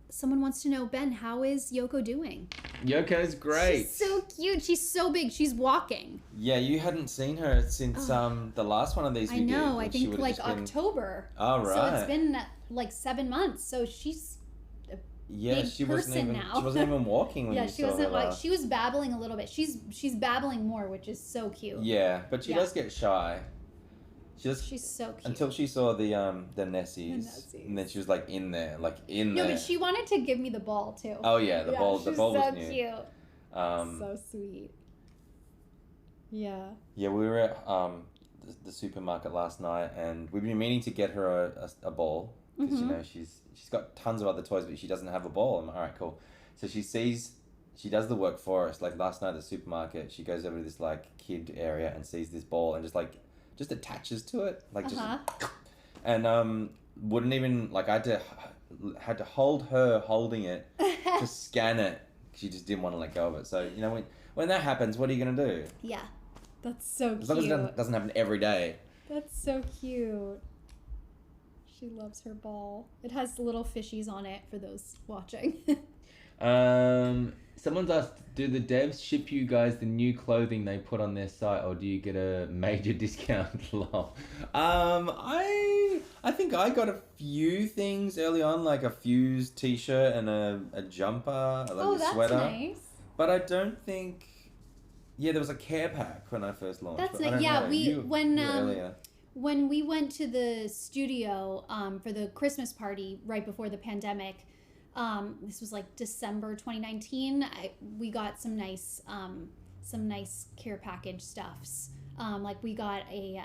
Someone wants to know, Ben, how is Yoko doing?
Yoko's great.
She's so cute. She's so big. She's walking.
Yeah, you hadn't seen her since the last one of these we did.
I know. I think like October.
Oh, right.
So it's been like 7 months. So she's a big
she wasn't even
now.
she wasn't even walking when you
she
saw
wasn't
her
like
last.
she was babbling a little bit. She's babbling more, which is so cute.
Yeah, but she does get shy.
She's so cute.
Until she saw the Nessies, and then she was like in there.
No, but she wanted to give me the ball too.
Oh yeah, the ball was new.
Cute.
so sweet. Yeah.
Yeah, we were at the supermarket last night, and we've been meaning to get her a ball because she's got tons of other toys, but she doesn't have a ball. I'm all right, cool. So she does the work for us. Like last night at the supermarket, she goes over to this like kid area and sees this ball and just attaches to it, like just, and wouldn't even like I had to hold her holding it to scan it. She just didn't want to let go of it. So when that happens, what are you gonna do?
Yeah, that's so cute.
As long as it doesn't happen every day.
That's so cute. She loves her ball.
It has little fishies on it for those watching.
Someone's asked, do the devs ship you guys the new clothing they put on their site, or do you get a major discount? Lol. I think I got a few things early on, like a Fuse t-shirt and a jumper, like a sweater.
That's nice.
But I don't think. Yeah, there was a care pack when I first launched.
That's
it.
Yeah, when we went to the studio for the Christmas party right before the pandemic. This was like December 2019. We got some nice
some nice care package stuffs. Like we got a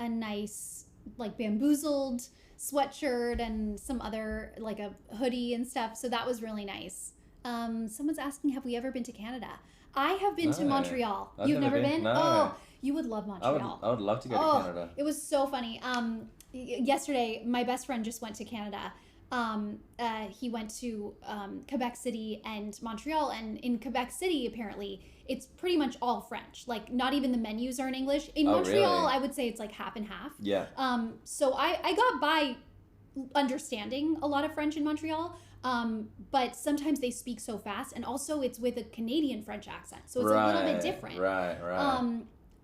nice like bamboozled sweatshirt and some other like a hoodie and stuff. So that was really nice. Someone's asking, have we ever been to Canada? I have been to Montreal. You've never been?
No.
Oh, you would love Montreal.
I would love to go to Canada.
It was so funny. Yesterday, my best friend just went to Canada. He went to Quebec City and Montreal, and in Quebec City, apparently, it's pretty much all French. Like, not even the menus are in English. In Montreal,
really?
I would say it's like half and half.
Yeah.
So I got by understanding a lot of French in Montreal, but sometimes they speak so fast, and also it's with a Canadian French accent, so it's a little bit different.
Right.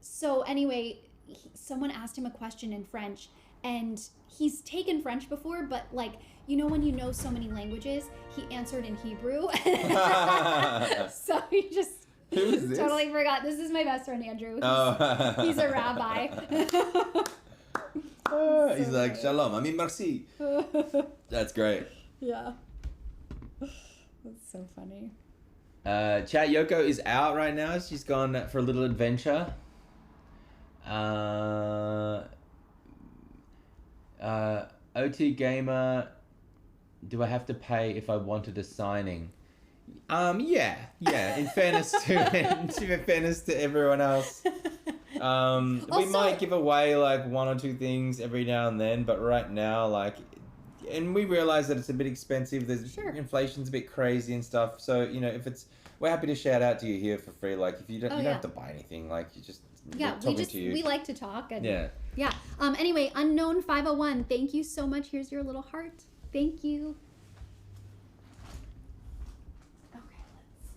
So anyway, someone asked him a question in French, and he's taken French before, but like, you know when you know so many languages, he answered in Hebrew. So he just totally forgot. This is my best friend, Andrew. He's a rabbi.
He's like, shalom, I mean, merci. That's great.
Yeah. That's so funny.
Chat Yoko is out right now. She's gone for a little adventure. O2 Gamer, do I have to pay if I wanted a signing? Yeah. In fairness to everyone else. We might give away like one or two things every now and then, but right now, like, and we realize that it's a bit expensive. There's inflation's a bit crazy and stuff. So, you know, we're happy to shout out to you here for free. Like, if you don't have to buy anything. Like, you just
we like to talk. And
yeah.
Anyway, Unknown 501, thank you so much. Here's your little heart. Thank you. Okay, let's see.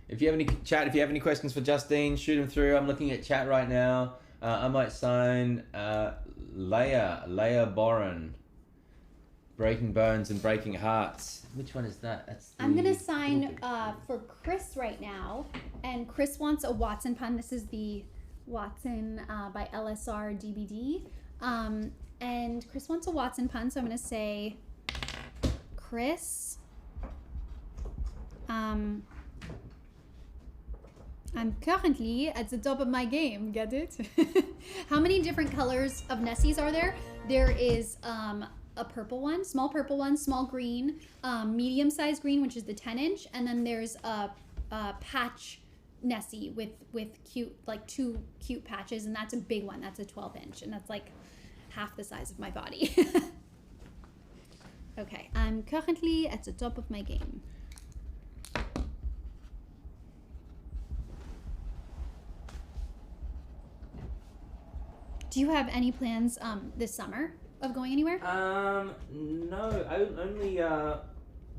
If you have any questions for Justine, shoot them through. I'm looking at chat right now. I might sign Leia Boren, Breaking Bones and Breaking Hearts. Which one is that?
I'm going to sign for Chris right now. And Chris wants a Watson pun. This is the Watson by LSR DVD. And Chris wants a Watson pun. So I'm going to say, Chris, I'm currently at the top of my game. Get it? How many different colors of Nessies are there? There is a purple one, small green, medium-sized green, which is the 10-inch, and then there's a patch Nessie with cute, like 2 cute patches, and that's a big one. That's a 12-inch, and that's like half the size of my body. Okay, I'm currently at the top of my game. Do you have any plans this summer of going anywhere?
No. I only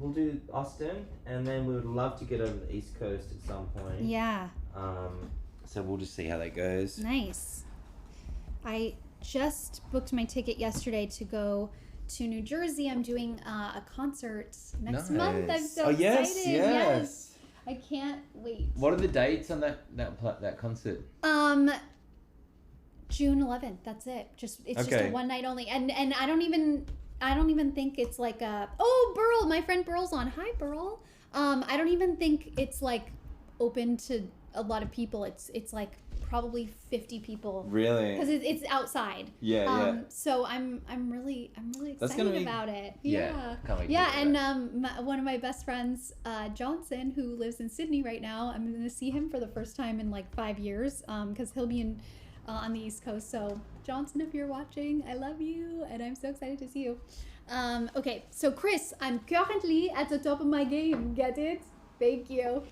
we'll do Austin, and then we would love to get over the East Coast at some point.
Yeah.
So we'll just see how that goes.
Nice. I just booked my ticket yesterday to go to New Jersey. I'm doing a concert next month. I'm so excited. Yes. I can't wait.
What are the dates on that concert?
June 11th. That's it. Just a one night only. And I don't even think it's like Burl, my friend Burl's on. Hi, Burl. I don't even think it's like open to a lot of people. It's like probably 50 people.
Really?
Because it's outside.
Yeah.
So I'm really excited about it. Yeah.
Can't wait.
Yeah, and one of my best friends, Johnson, who lives in Sydney right now, I'm gonna see him for the first time in like 5 years. Because he'll be on the East Coast. So Johnson, if you're watching, I love you, and I'm so excited to see you. Okay, so Chris, I'm currently at the top of my game. Get it? Thank you.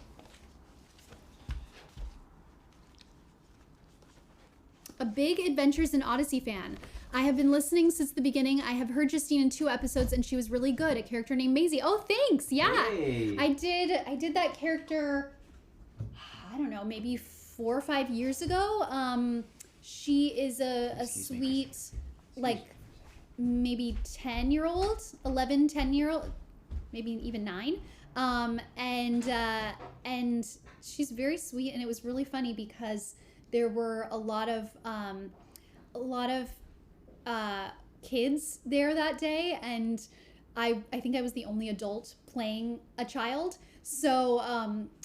A big Adventures in Odyssey fan. I have been listening since the beginning. I have heard Justine in 2 episodes, and she was really good. A character named Maisie. Oh, thanks. Yeah,
hey.
I did that character. I don't know, maybe 4 or 5 years ago. She is a sweet, like maybe 10-year-old, 11, 10-year-old, maybe even 9. And she's very sweet, and it was really funny because there were a lot of kids there that day, and I think I was the only adult playing a child.
So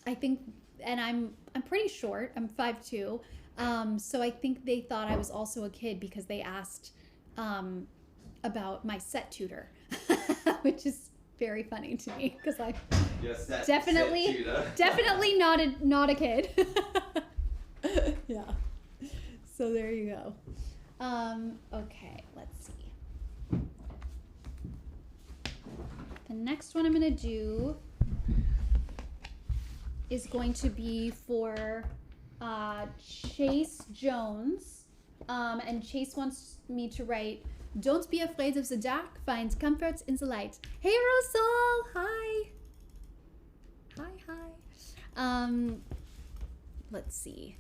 I think, and I'm pretty short. I'm 5'2". So I think they thought I was also a kid because they asked about my set tutor, which is very funny to me because I definitely not a kid. Yeah. So there you go. Okay, let's see. The next one I'm gonna do is going to be for Chase Jones, and Chase wants me to write, "Don't be afraid of the dark, find comfort in the light." Hey Rosal, hi. Hi. Let's see.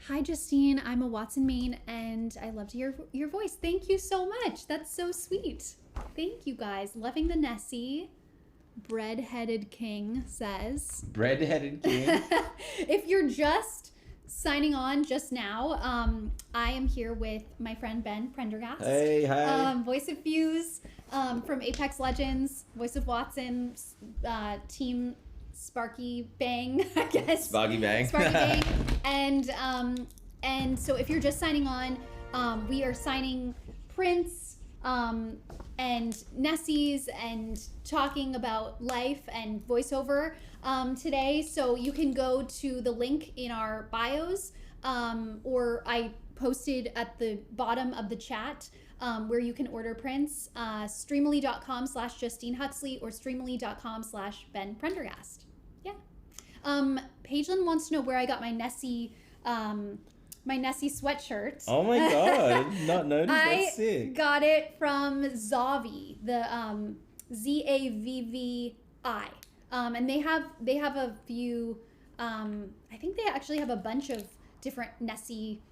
Hi Justine, I'm a Watson main and I love to hear your voice. Thank you so much. That's so sweet. Thank you guys. Loving the Nessie. Bread-headed King says.
Bread-headed King.
If you're just signing on just now, I am here with my friend Ben Prendergast.
Hey, hi.
Voice of Fuse, from Apex Legends, voice of Watson, team Sparky Bang, I guess.
Sparky Bang.
Sparky Bang. And so if you're just signing on, we are signing prints, and Nessies and talking about life and voiceover today. So you can go to the link in our bios, or I posted at the bottom of the chat, where you can order prints, streamily.com/Justine Huxley or streamily.com/Ben Prendergast. Yeah. Pagelin wants to know where I got my Nessie sweatshirt.
Oh my god, I did not notice. That's sick.
I got it from Zavvi, the Zavvi. And they have a few, I think they actually have a bunch of different Nessie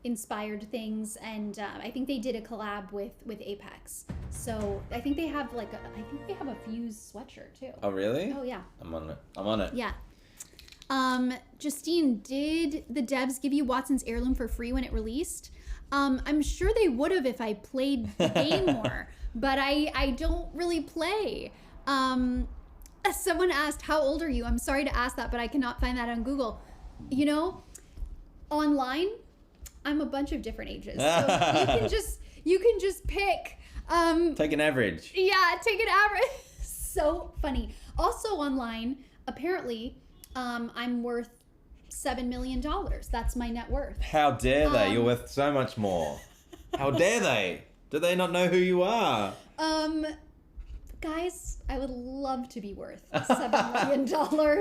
inspired things, and I think they did a collab with Apex. So I think they have a Fuse sweatshirt too.
Oh really?
Oh yeah.
I'm on it.
Yeah. Justine, did the devs give you Watson's Heirloom for free when it released? I'm sure they would have if I played the game more, but I don't really play. Someone asked, how old are you? I'm sorry to ask that, but I cannot find that on Google. You know, online, I'm a bunch of different ages. So you can just pick.
Take an average.
Yeah, take an average. So funny. Also online, apparently, I'm worth $7 million. That's my net worth.
How dare they? You're worth so much more. How dare they? Do they not know who you are?
Guys, I would love to be worth $7 million.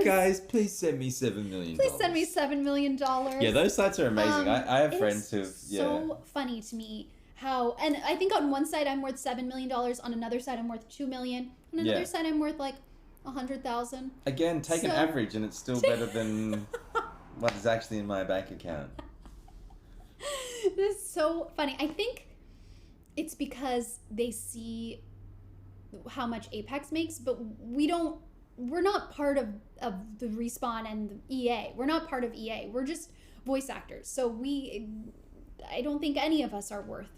Guys, please send me $7 million.
Please send me $7 million.
Yeah, those sites are amazing. I have friends who've...
so funny to me how... And I think on one side I'm worth $7 million. On another side I'm worth $2 million. On another side I'm worth like 100,000.
Again, take an average and it's still better than what is actually in my bank account.
This is so funny. I think it's because they see how much Apex makes, but we're not part of the Respawn and the EA. We're not part of EA. We're just voice actors. So I don't think any of us are worth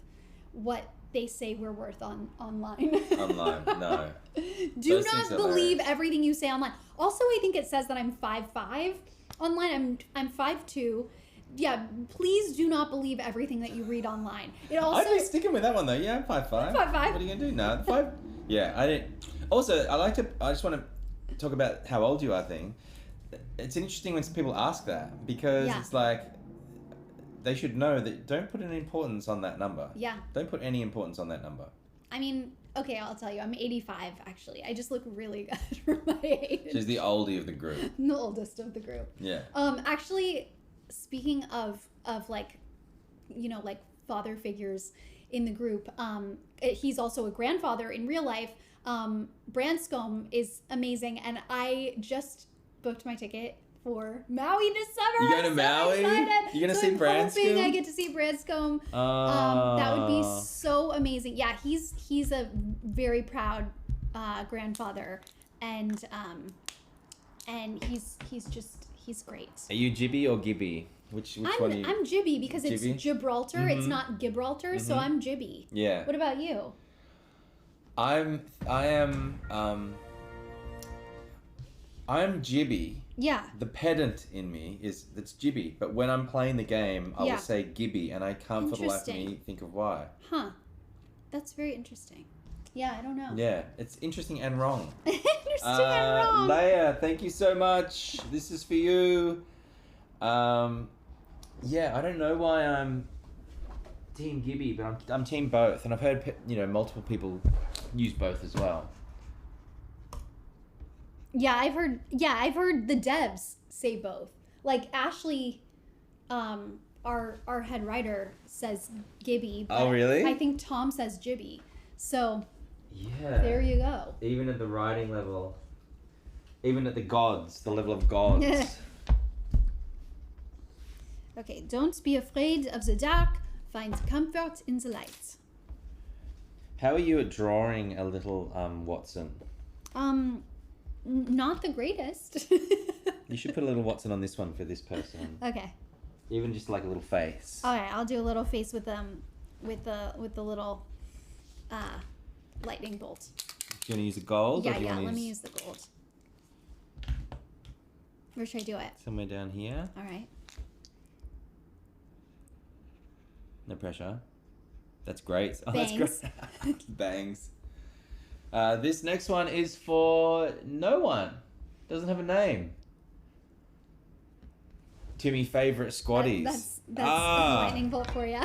what they say we're worth online.
Online, no.
Do not believe everything you say online. Also, I think it says that I'm 5'5". Online, I'm 5'2". Yeah, please do not believe everything that you read online. It also...
I'd be sticking with that one though. Yeah, I'm 5'5".
5'5".
What are you gonna do now? 5. Yeah, I didn't. Also, I just want to talk about how old you are thing. It's interesting when people ask that because it's like they should know that don't put any importance on that number.
Yeah.
Don't put any importance on that number.
I mean, okay, I'll tell you. I'm 85 actually. I just look really good for my age.
She's the oldie of the group.
The oldest of the group.
Yeah.
Actually, speaking of like, you know, like father figures in the group, he's also a grandfather in real life. Branscombe is amazing, and I just booked my ticket for Maui this summer.
You going to Maui? You're gonna see Branscombe?
I'm hoping I get to see Branscombe. That would be so amazing. Yeah, he's a very proud grandfather, and he's great.
Are you Jibby or Gibby? Which one are you?
I'm Jibby because
Jibby?
It's Gibraltar. Mm-hmm. It's not Gibraltar, so I'm Jibby.
Yeah.
What about you?
I am I'm Gibby.
Yeah.
The pedant in me it's Gibby, but when I'm playing the game, I will say Gibby, and I can't for the life of me think of why.
Huh. That's very interesting. Yeah, I don't know.
Yeah, it's interesting and wrong.
Interesting and wrong.
Leia, thank you so much. This is for you. Yeah, I don't know why I'm Team Gibby, but I'm Team both, and I've heard multiple people use both as well.
Yeah, I've heard the devs say both. Like Ashley, our head writer says Gibby. But
Oh, really?
I think Tom says Gibby. So
yeah,
there you go.
Even at the writing level, even at the level of gods.
Okay, don't be afraid of the dark. Find comfort in the light.
How are you at drawing a little Watson?
Not the greatest.
You should put a little Watson on this one for this person.
Okay.
Even just like a little face.
All right, I'll do a little face with the little lightning bolt.
Do you want to use the gold?
Yeah,
or do you
yeah.
want to
Let me use the gold. Where should I do it?
Somewhere down here.
All right.
No pressure. That's great. Oh,
Bangs.
that's great. Bangs. This next one is for no one. Doesn't have a name. Timmy favorite squatties.
That's a lightning bolt for you.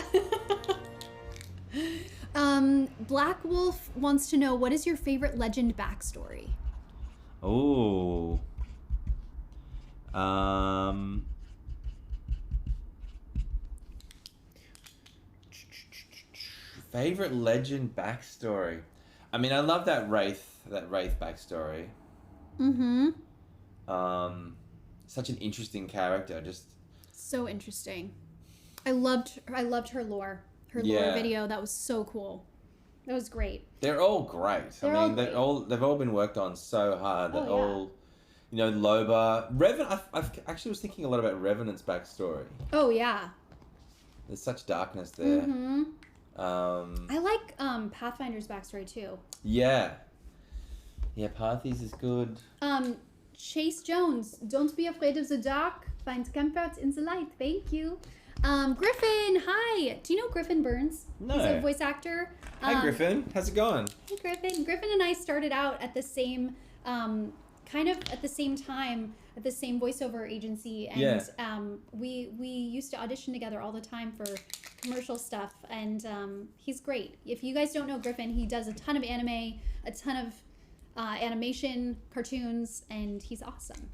Black Wolf wants to know, what is your favorite legend backstory?
Oh. Favorite legend backstory. I mean, I love that Wraith backstory.
Mm-hmm.
Such an interesting character. Just
so interesting. I loved her lore. Her lore video. That was so cool. That was great.
They're all great. They've all been worked on so hard. They're all, Loba, Revenant. I actually was thinking a lot about Revenant's backstory.
Oh yeah.
There's such darkness there.
Mm-hmm. I like Pathfinder's backstory too.
Yeah. Yeah, Pathy's is good.
Chase Jones, don't be afraid of the dark. Find comfort in the light. Thank you. Griffin, hi. Do you know Griffin Burns?
No.
He's a voice actor.
Hi, Griffin. How's it going?
Hey, Griffin. Griffin and I started out at the same, kind of at the same time, at the same voiceover agency, and we used to audition together all the time for commercial stuff, and he's great. If you guys don't know Griffin, he does a ton of anime, a ton of animation, cartoons, and he's awesome.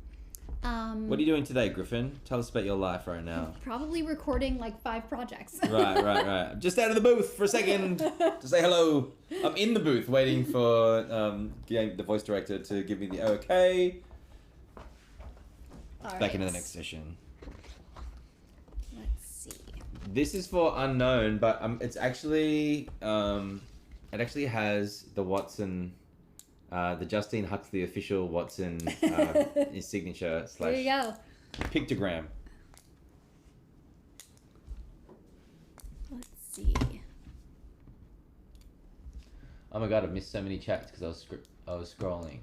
What are you doing today, Griffin? Tell us about your life right now.
Probably recording like 5 projects.
Right. Just out of the booth for a second to say hello. I'm in the booth waiting for the voice director to give me the okay.
All
Back
right.
into the next session.
Let's see.
This is for unknown, but it's actually it actually has the Watson. The Justine Huxley official Watson his signature /
There you go.
pictogram.
Let's see.
Oh my god, I've missed so many chats because I was scrolling.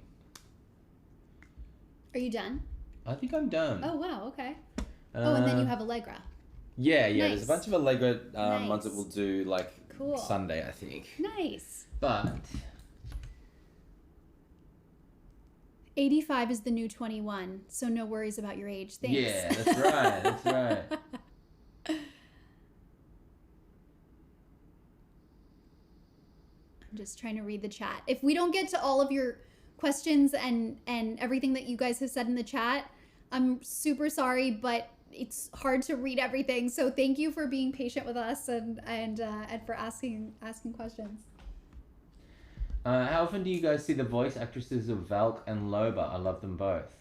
Are you done?
I think I'm done.
Oh wow, okay. And then you have Allegra.
Yeah.
Nice.
There's a bunch of Allegro
Nice.
ones that we'll do like
Cool.
Sunday, I think.
Nice.
But
85 is the new 21, so no worries about your age. Thanks.
yeah, that's right. That's right.
I'm just trying to read the chat. If we don't get to all of your questions and everything that you guys have said in the chat, I'm super sorry, but it's hard to read everything. So thank you for being patient with us and for asking questions.
How often do you guys see the voice actresses of Valk and Loba? I love them both.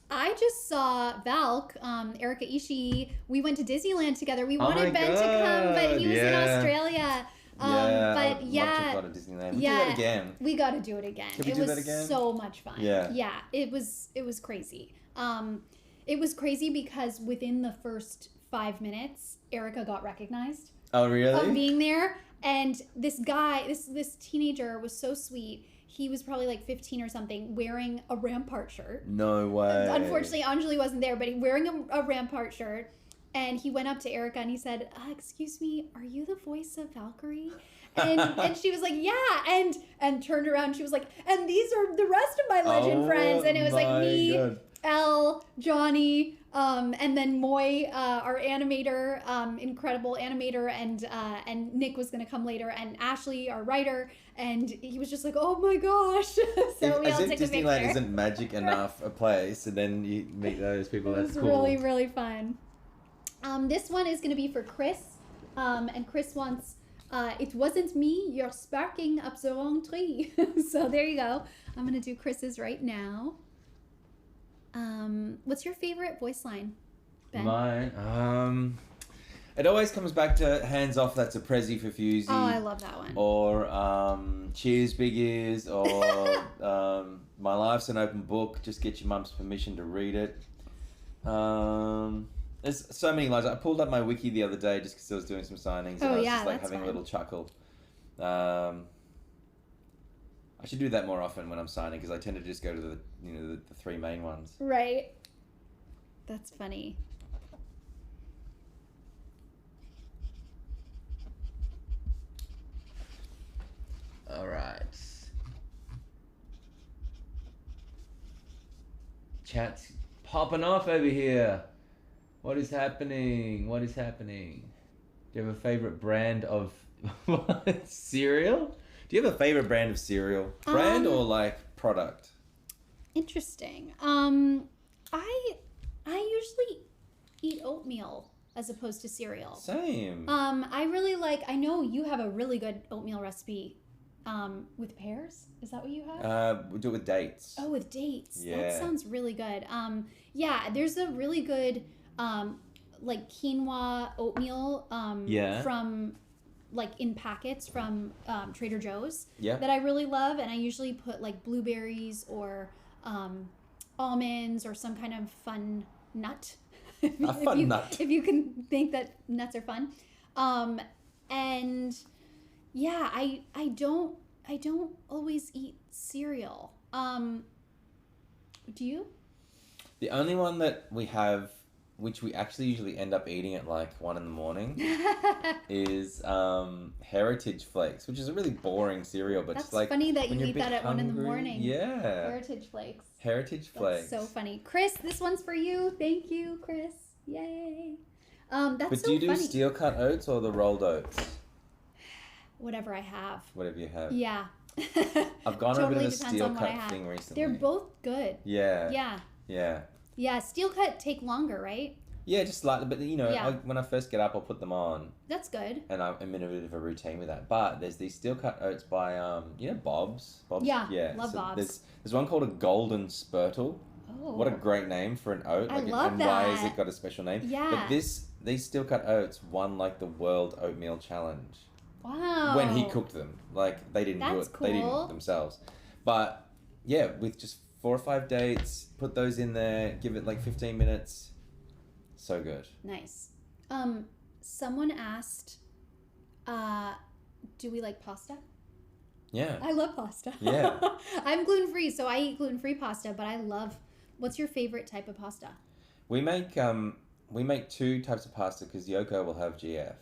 I just saw Valk, Erika Ishii. We went to Disneyland together. We wanted Ben to come, but he was in Australia.
Love to go to Disneyland. We do that again.
We got to do it again.
Can we do that again?
It was so much fun.
Yeah.
It was crazy. It was crazy because within the first 5 minutes, Erika got recognized.
Oh, really?
Of being there. And this guy, this teenager was so sweet.
he was probably like 15 or something, wearing a Rampart shirt.
No way.
Unfortunately, Anjali wasn't there, but wearing a Rampart shirt. And he went up to Erica and he said, "Excuse me, are you the voice of Valkyrie?" And she was like, "Yeah," and turned around. She was like, "And these are the rest of my legend friends." And it was like me,
God.
Elle, Johnny, and then Moy, our animator, incredible animator, and Nick was gonna come later, and Ashley, our writer, and he was just like, "Oh my gosh!" So we all took a picture.
Disneyland isn't magic enough a place, and then you meet those people. That's cool.
It was really, really fun. This one is gonna be for Chris, and Chris wants. It wasn't me, you're sparking up the wrong tree. So there you go. I'm going to do Chris's right now. What's your favorite voice line, Ben?
Mine? It always comes back to hands off, that's a Prezi for Fusey.
Oh, I love that one.
Or cheers, big ears. Or my life's an open book, just get your mum's permission to read it. There's so many lines. I pulled up my wiki the other day just because I was doing some signings. And I was just like having a little chuckle. I should do that more often when I'm signing because I tend to just go to the three main ones.
Right. That's funny.
All right. Chat's popping off over here. What is happening? What is happening? Do you have a favorite brand of cereal? Do you have a favorite brand of cereal? Brand or like product?
Interesting. I usually eat oatmeal as opposed to cereal.
Same.
I really like. I know you have a really good oatmeal recipe. With pears? Is that what you have?
We do it with dates.
Oh, with dates.
Yeah.
That sounds really good. Yeah, there's a really good like quinoa oatmeal from like in packets from Trader Joe's that I really love, and I usually put like blueberries or almonds or some kind of fun nut. If you can think that nuts are fun. And yeah, I don't always eat cereal. Do you?
The only one that we have, which we actually usually end up eating at like 1 a.m, is Heritage Flakes, which is a really boring cereal, but
that's
just like
funny that you
you're
eat that at
hungry,
1 a.m.
Yeah.
Heritage Flakes.
Heritage Flakes.
That's so funny. Chris, this one's for you. Thank you, Chris. Yay. That's
but
so
do you do
funny.
steel cut oats or the rolled oats?
Whatever I have.
Whatever you have.
Yeah.
I've gone
Totally
on a bit of a
depends
steel
on what I
cut
have.
thing recently.
They're both good.
Yeah.
Yeah.
Yeah.
Yeah, steel cut take longer, right?
Yeah, just slightly, but
Yeah.
when I first get up, I'll put them on,
That's good.
and I'm in a bit of a routine with that. But there's these steel cut oats by Bob's. Bob's.
Yeah, love Bob's.
There's one called a Golden Spurtle.
Oh.
What a great name for an oat!
I love
and why has
that.
it got a special name?
Yeah.
But these steel cut oats won like the World Oatmeal Challenge.
Wow.
When he cooked them, like they didn't do
That's
it. They didn't
cool.
themselves. But yeah, with just 4 or 5 dates, put those in there, give it like 15 minutes. So good.
Nice. Someone asked, do we like pasta?
Yeah.
I love pasta.
Yeah.
I'm gluten-free, so I eat gluten-free pasta, but I love... What's your favorite type of pasta?
We make 2 types of pasta because Yoko will have GF.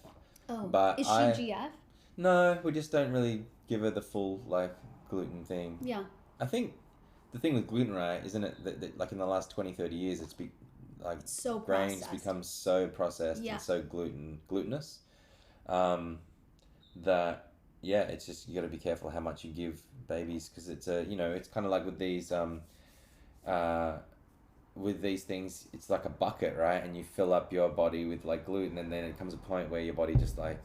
Oh,
But
is she GF?
No, we just don't really give her the full like gluten thing.
Yeah.
I think the thing with gluten, right, isn't it that like in the last 20, 30 years it's
So
grains
processed.
become so processed and so glutinous that it's just you got to be careful how much you give babies because it's it's kind of like with these things it's like a bucket, right, and you fill up your body with like gluten and then it comes a point where your body just like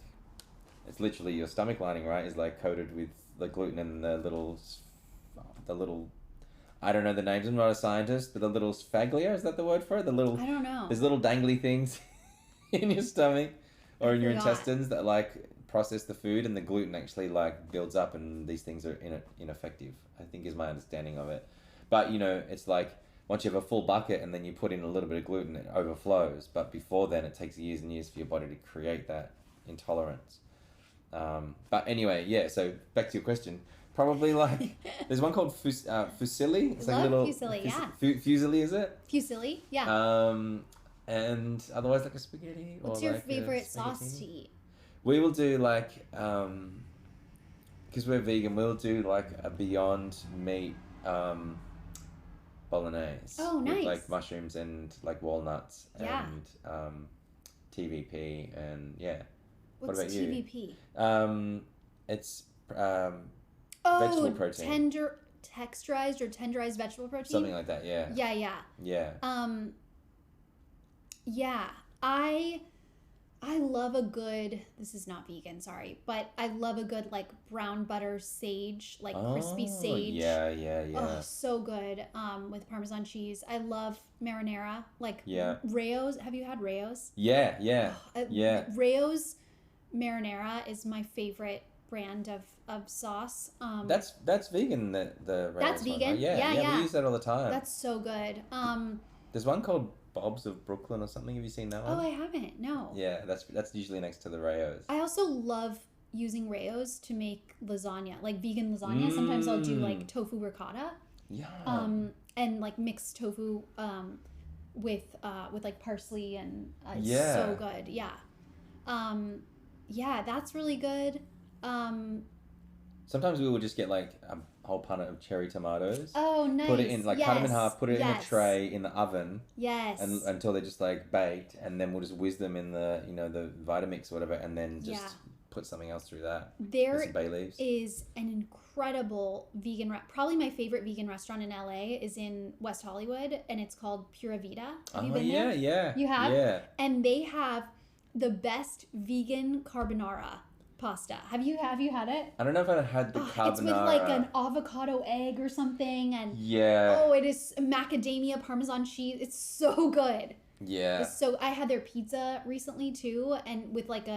it's literally your stomach lining, right, is like coated with the gluten and the little I don't know the names, I'm not a scientist, but the little sphaglia, is that the word for it? I don't know. There's little dangly things in your stomach or in your intestines that like process the food, and the gluten actually like builds up, and these things are ineffective, I think is my understanding of it. But it's like once you have a full bucket and then you put in a little bit of gluten, it overflows. But before then, it takes years and years for your body to create that intolerance. But anyway, so back to your question. Probably like there's one called fusilli. It's like
Love
a little
fusilli, yeah.
Fusilli, is it?
Fusilli, yeah.
And otherwise like a spaghetti.
What's
or
your
like
favorite sauce to eat?
We will do like because we're vegan. We'll do like a Beyond Meat bolognese.
Oh, nice.
With like mushrooms and like walnuts
Yeah.
and TVP and yeah.
What's
What about you?
TVP?
It's
Oh,
vegetable protein.
texturized or tenderized vegetable protein.
Something like that, yeah.
Yeah.
Yeah.
Yeah. I love a good. This is not vegan, sorry, but I love a good like brown butter sage, like crispy sage.
Yeah.
Oh, so good. With Parmesan cheese. I love marinara. Like
Yeah.
Rayo's. Have you had Rayo's?
Yeah. Yeah.
Rayo's marinara is my favorite brand of sauce.
That's vegan. The
That's
Rails one,
vegan?
right?
Yeah.
We use that all the time.
That's so good.
There's one called Bob's of Brooklyn or something. Have you seen that one?
Oh, I haven't. No.
Yeah, that's usually next to the Rayos.
I also love using Rayo's to make lasagna, like vegan lasagna. Sometimes I'll do like tofu ricotta.
Yeah.
And like mixed tofu with like parsley and it's
Yeah.
so good. Yeah. Yeah, that's really good.
Sometimes we will just get like a whole punnet of cherry tomatoes.
Oh, nice.
Put it in, like cut them in half, put it in a
Yes.
tray in the oven.
Yes.
And until they're just like baked, and then we'll just whiz them in the the Vitamix or whatever, and then just
Yeah.
put something else through that.
There
Some bay leaves.
is an incredible vegan probably my favorite vegan restaurant in LA is in West Hollywood, and it's called Pura Vida. Have you been there?
Yeah.
You have?
Yeah.
And they have the best vegan carbonara pasta. Have you had it?
I don't know if I had the carbonara.
It's with like an avocado egg or something, and
Yeah.
oh, it is macadamia Parmesan cheese. It's so good.
Yeah.
So I had their pizza recently too, and with like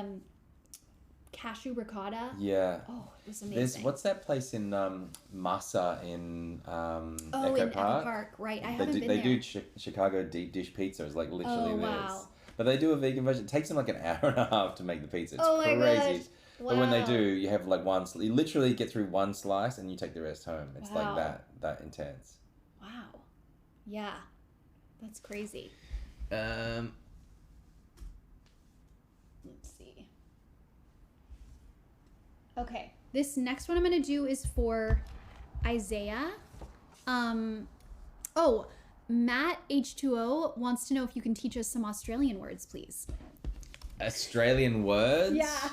cashew ricotta.
Yeah.
Oh, it was
There's
amazing.
what's that place in Massa in
Oh,
Echo
in
Park?
Echo Park, right? I
They
haven't
do,
been
they
there.
do Chicago deep dish pizza. It's like literally
Oh,
this.
wow.
But they do a vegan version. It takes them like an hour and a half to make the pizza. It's
Oh my
crazy.
gosh.
But when they
Wow.
do, you have like you literally get through one slice and you take the rest home. It's
Wow.
like that intense.
Wow. Yeah. That's crazy.
Um,
Let's see. Okay. This next one I'm going to do is for Isaiah. Matt H2O wants to know if you can teach us some Australian words, please.
Australian words.
Yeah.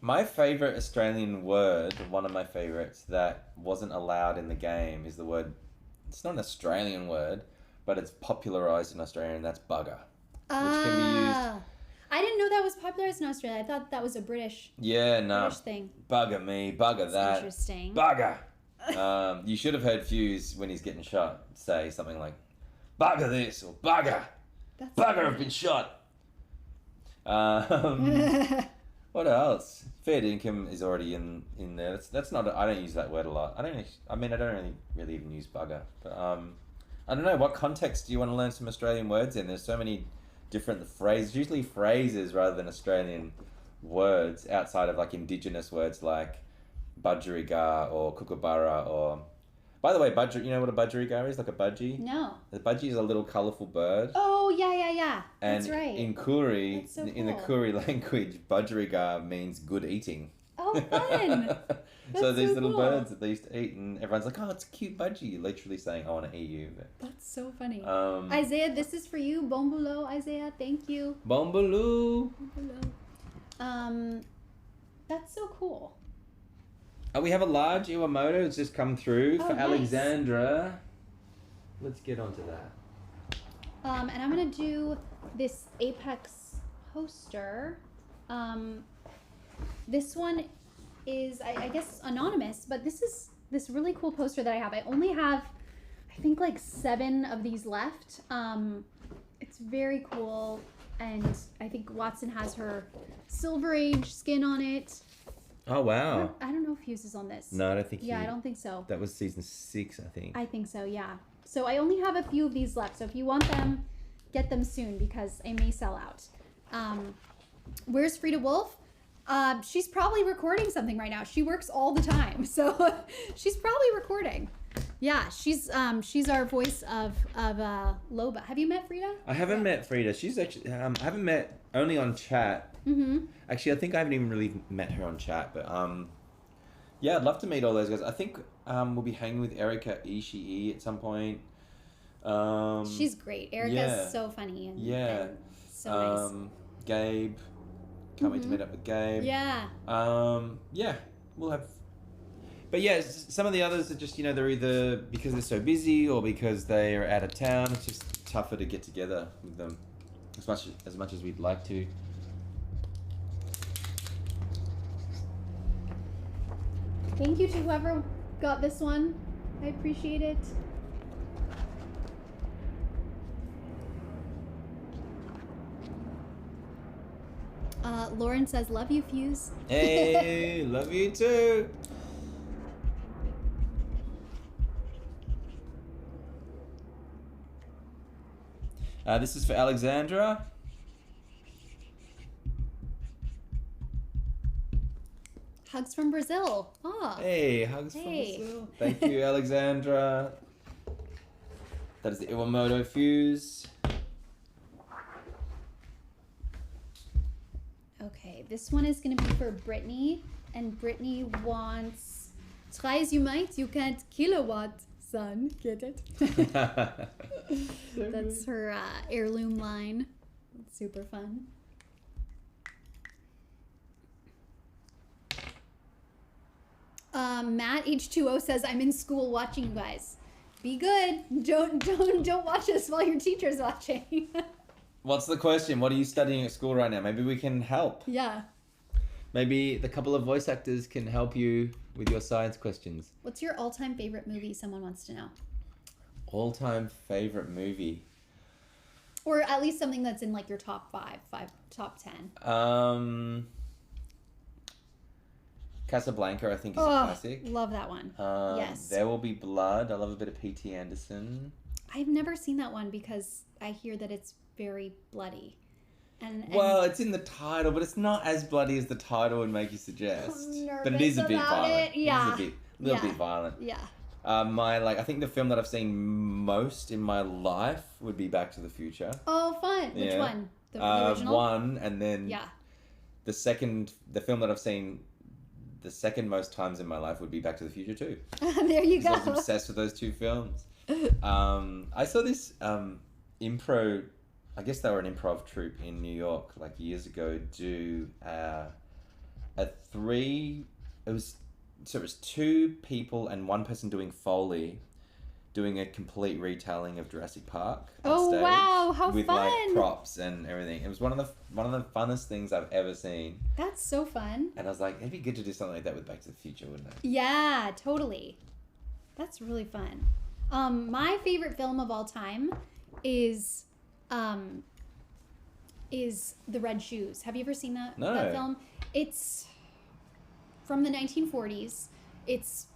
My favorite Australian word, one of my favorites that wasn't allowed in the game, is the word. It's not an Australian word, but it's popularized in Australia, and that's bugger, which can be used.
I didn't know that was popularized in Australia. I thought that was a British
Yeah, no.
thing.
Bugger me, bugger
That's
that.
interesting.
Bugger. You should have heard Fuse when he's getting shot say something like, "Bugger this" or "Bugger,
That's
bugger, I've been shot." What else? Fair income is already in there. That's not. I don't use that word a lot. I don't really even use bugger. But I don't know. What context do you want to learn some Australian words in? There's so many different phrases. Usually phrases rather than Australian words outside of like indigenous words like budgerigar or kookaburra or. By the way, you know what a budgerigar is? Like a budgie?
No.
The budgie is a little colourful bird.
Oh, yeah.
And
That's right.
in Koori,
That's so
in the
cool.
Koori language, budgerigar means good eating.
Oh, fun.
So
That's
these
so
little
cool.
birds that they used to eat, and everyone's like, "Oh, it's a cute budgie," literally saying, "I want to eat you."
That's so funny.
But,
Isaiah, this is for you. Bon boulot, Isaiah. Thank you.
Bombaloo.
Bon boulot. That's so cool.
Oh, we have a large Iwamoto. It's just come through for
nice.
Alexandra. Let's get onto that.
And I'm gonna do this Apex poster. This one is, I guess, anonymous, but this is this really cool poster that I have. I only have, I think, like 7 of these left. It's very cool, and I think Watson has her Silver Age skin on it.
Oh wow!
I don't know if Hughes is on this.
No, I don't think.
Yeah, I don't think so.
That was season 6, I think.
I think so, yeah. So I only have a few of these left. So if you want them, get them soon because I may sell out. Where's Frida Wolf? She's probably recording something right now. She works all the time, so she's probably recording. Yeah, she's our voice of Loba. Have you met Frida?
I haven't met Frida. She's actually I haven't met only on chat.
Mm-hmm.
Actually, I think I haven't even really met her on chat, but yeah, I'd love to meet all those guys. I think we'll be hanging with Erica Ishii at some point.
She's great. Erica's so funny and so nice.
Gabe. Can't wait to meet up with Gabe.
Yeah.
Yeah, we'll have. But yeah, some of the others are just, they're either because they're so busy or because they are out of town. It's just tougher to get together with them as much as we'd like to.
Thank you to whoever got this one. I appreciate it. Lauren says, love you, Fuse.
Hey, love you too. This is for Alexandra.
Hugs from Brazil. Oh.
Hey, hugs from Brazil. Thank you, Alexandra. That is the Iwamoto Fuse.
Okay, this one is going to be for Brittany, and Brittany wants try as you might, you can't kilowatt, son. Get it? That's her heirloom line. It's super fun. Matt H2O says, I'm in school watching you guys. Be good. Don't watch us while your teacher's watching.
What's the question? What are you studying at school right now? Maybe we can help.
Yeah.
Maybe the couple of voice actors can help you with your science questions.
What's your all-time favorite movie? Someone wants to know.
All-time favorite movie?
Or at least something that's in like your top top 10.
Casablanca, I think, is a classic.
Love that one. Yes.
There Will Be Blood. I love a bit of P.T. Anderson.
I've never seen that one because I hear that it's very bloody. And
well, it's in the title, but it's not as bloody as the title would make you suggest. But it is a bit violent.
Yeah.
It is a little bit violent.
Yeah.
I think the film that I've seen most in my life would be Back to the Future.
Oh, fun. Which one? The original?
One, and then the film that I've seen the second most times in my life would be Back to the Future 2.
There you go.
I was obsessed with those two films. I saw this improv, I guess they were an improv troupe in New York like years ago, do it was two people and one person doing Foley, doing a complete retelling of Jurassic Park on stage.
Wow, how
with
fun.
Like props and everything. It was one of the funnest things I've ever seen.
That's so fun.
And I was like, it'd be good to do something like that with Back to the Future, wouldn't it?
Yeah, totally. That's really fun. My favorite film of all time is The Red Shoes. Have you ever seen that film? It's from the 1940s. It's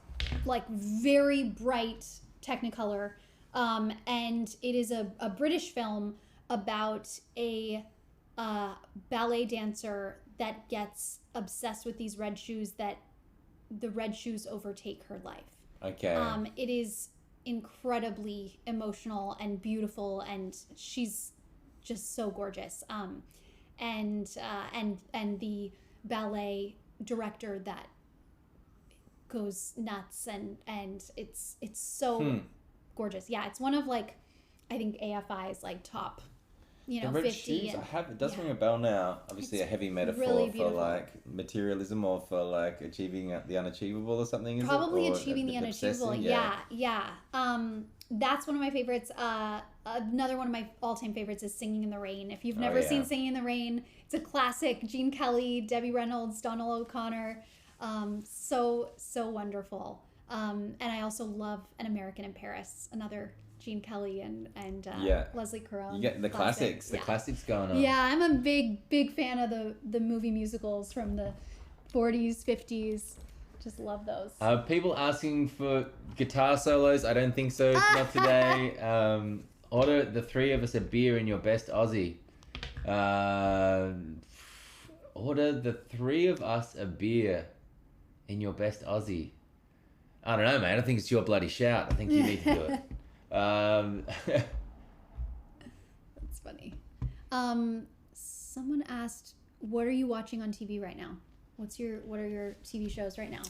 like very bright Technicolor, and it is a British film about a ballet dancer that gets obsessed with these red shoes, that the red shoes overtake her life.
Okay.
It is incredibly emotional and beautiful, and she's just so gorgeous. And the ballet director that goes nuts, and it's so gorgeous. Yeah, it's one of like, I think AFI's like top,
the red
50.
Shoes, it does ring a bell now. Obviously, it's a heavy metaphor really for like materialism or for like achieving the unachievable or something.
Probably achieving the unachievable. Yeah. That's one of my favorites. Another one of my all-time favorites is Singing in the Rain. If you've never seen Singing in the Rain, it's a classic. Gene Kelly, Debbie Reynolds, Donald O'Connor. So wonderful. And I also love An American in Paris, another Gene Kelly and Leslie Caron.
You get the classics. The classics going on.
Yeah, I'm a big fan of the movie musicals from the 40s, 50s. Just love those.
People asking for guitar solos. I don't think so. Not today. Order the three of us a beer in your best Aussie. order the three of us a beer in your best Aussie. I don't know, mate. I think it's your bloody shout. I think you need to do it.
That's funny. Someone asked, what are you watching on TV right now? What are your TV shows right now?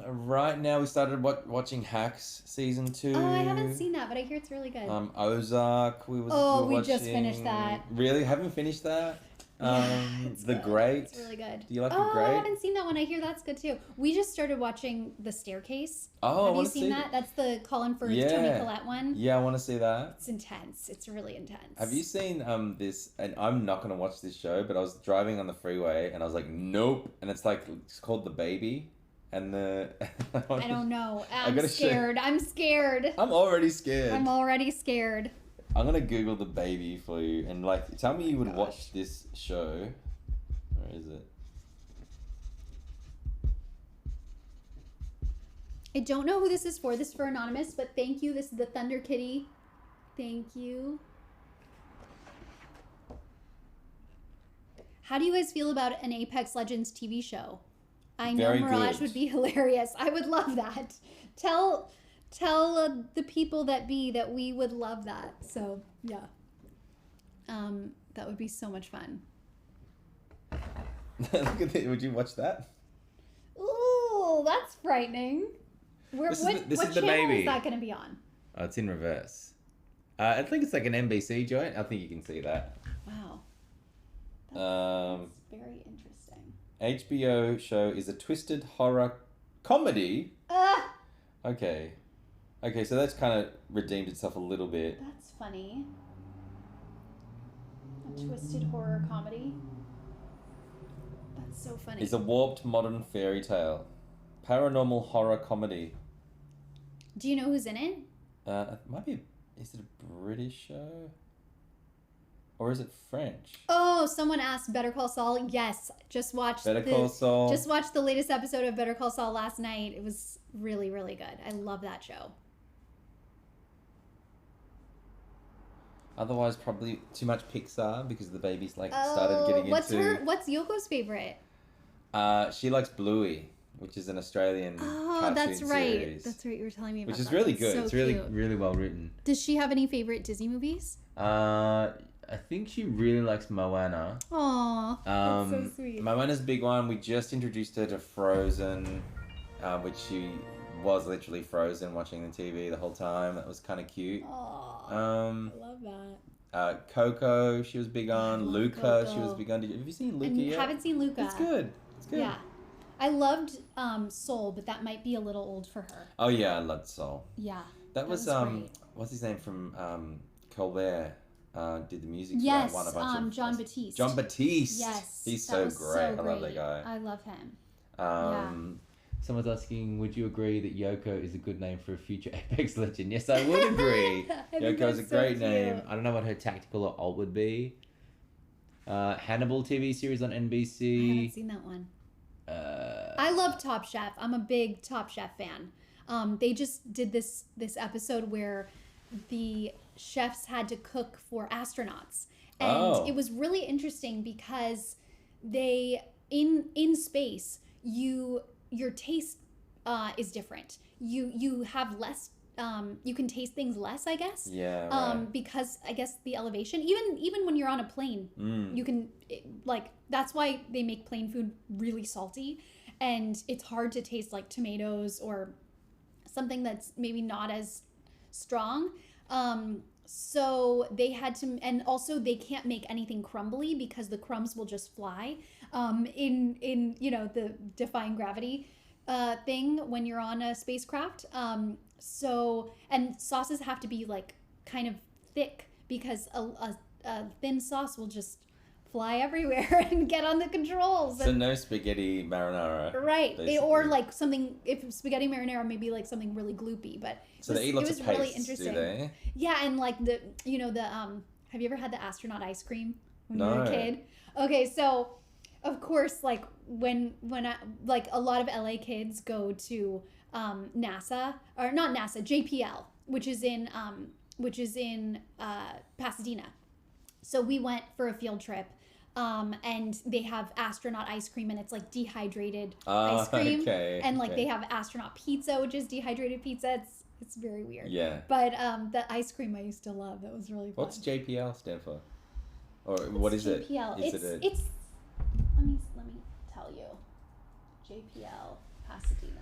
Right now we started watching Hacks season 2.
Oh, I haven't seen that, but I hear it's really good.
Ozark. We
just finished that.
Really? Haven't finished that?
It's
The
good.
Great.
It's really good.
Do you like The
I
Great?
haven't seen that one. I hear that's good too. We just started watching The Staircase.
Oh,
Have you seen that? That's the Colin Firth, Toni Collette one.
Yeah, I want to see that.
It's intense. It's really intense.
Have you seen this? And I'm not gonna watch this show, but I was driving on the freeway and I was like, nope. And it's called The Baby, and the
I don't know. I'm
gotta
scared. I'm scared.
I'm already scared.
I'm already scared.
I'm gonna Google The Baby for you and tell me you would
Gosh.
watch this show. Where is it?
I don't know who this is for. This is for Anonymous, but thank you. This is the Thunder Kitty. Thank you. How do you guys feel about an Apex Legends TV show? I know
Very
Mirage
good.
would be hilarious. I would love that. Tell the people that we would love that. So yeah, that would be so much fun.
Look at it. Would you watch that?
Ooh, that's frightening.
This is
What
The
channel
Baby.
is that going to be on?
Oh, it's in reverse. I think it's like an NBC joint. I think you can see that.
Wow.
Um,
That's very interesting.
HBO show is a twisted horror comedy. Okay, so that's kind of redeemed itself a little bit.
That's funny. A twisted horror comedy. That's so funny.
It's a warped modern fairy tale, paranormal horror comedy.
Do you know who's in it?
It might be. Is it a British show? Or is it French?
Oh, someone asked Better Call Saul. Yes, just watched
Better Call Saul.
Just watched the latest episode of Better Call Saul last night. It was really, really good. I love that show.
Otherwise, probably too much Pixar because the baby's started getting into.
What's Yoko's favorite?
She likes Bluey, which is an Australian.
Oh, that's
cartoon
right.
series,
That's right. You were telling me about
which is
that.
really
That's
good.
so
It's really,
cute.
really well written.
Does she have any favorite Disney movies?
I think she really likes Moana.
Aw, that's so sweet.
Moana's a big one. We just introduced her to Frozen, which she was literally frozen watching the TV the whole time. That was kind of cute.
Aw, I love that.
Coco, she was big on.
love
Luca,
Coco.
she was big on. Have you seen Luca
I
yet?
haven't seen Luca.
It's good. It's good.
Yeah. I loved Soul, but that might be a little old for her.
Oh yeah, I loved Soul.
Yeah.
That was
great.
what's his name from Colbert? Did the music for
Yes,
that one a bunch of
John Batiste.
John Batiste.
Yes.
He's
that
so
was
great. I love that
great.
guy.
I love him.
Someone's asking, would you agree that Yoko is a good name for a future Apex legend? Yes, I would agree.
I think
Yoko is a
that's so
great name.
cute.
I don't know what her tactical or alt would be. Hannibal TV series on
I haven't
NBC.
seen that one.
Uh,
I love Top Chef. I'm a big Top Chef fan. They just did this episode where the chefs had to cook for astronauts, and it was really interesting because they in space your taste is different. You have less. You can taste things less, I guess.
Yeah. Right.
Because I guess the elevation, even when you're on a plane, you can that's why they make plane food really salty, and it's hard to taste like tomatoes or something that's maybe not as strong. So they had to, and also they can't make anything crumbly because the crumbs will just fly. In the defying gravity thing when you're on a spacecraft. So, and sauces have to be like kind of thick because a thin sauce will just fly everywhere and get on the controls.
So no spaghetti marinara.
Right.
basically.
Or like something, if spaghetti marinara, maybe like something really gloopy, but
So they eat lots of
it was really
pastes, do
interesting.
they?
Yeah, and like the have you ever had the astronaut ice cream when you were
No.
a kid? Okay, so of course, like when I, like a lot of LA kids go to NASA, or not NASA, JPL, which is in Pasadena. So we went for a field trip
And they have astronaut ice cream, and it's like dehydrated ice cream. And like they have astronaut pizza, which is dehydrated pizza. It's very weird.
Yeah.
But the ice cream I used to love. That was really fun.
What's JPL stand for? Or what is
JPL?
it?
It's let me tell you. JPL Pasadena.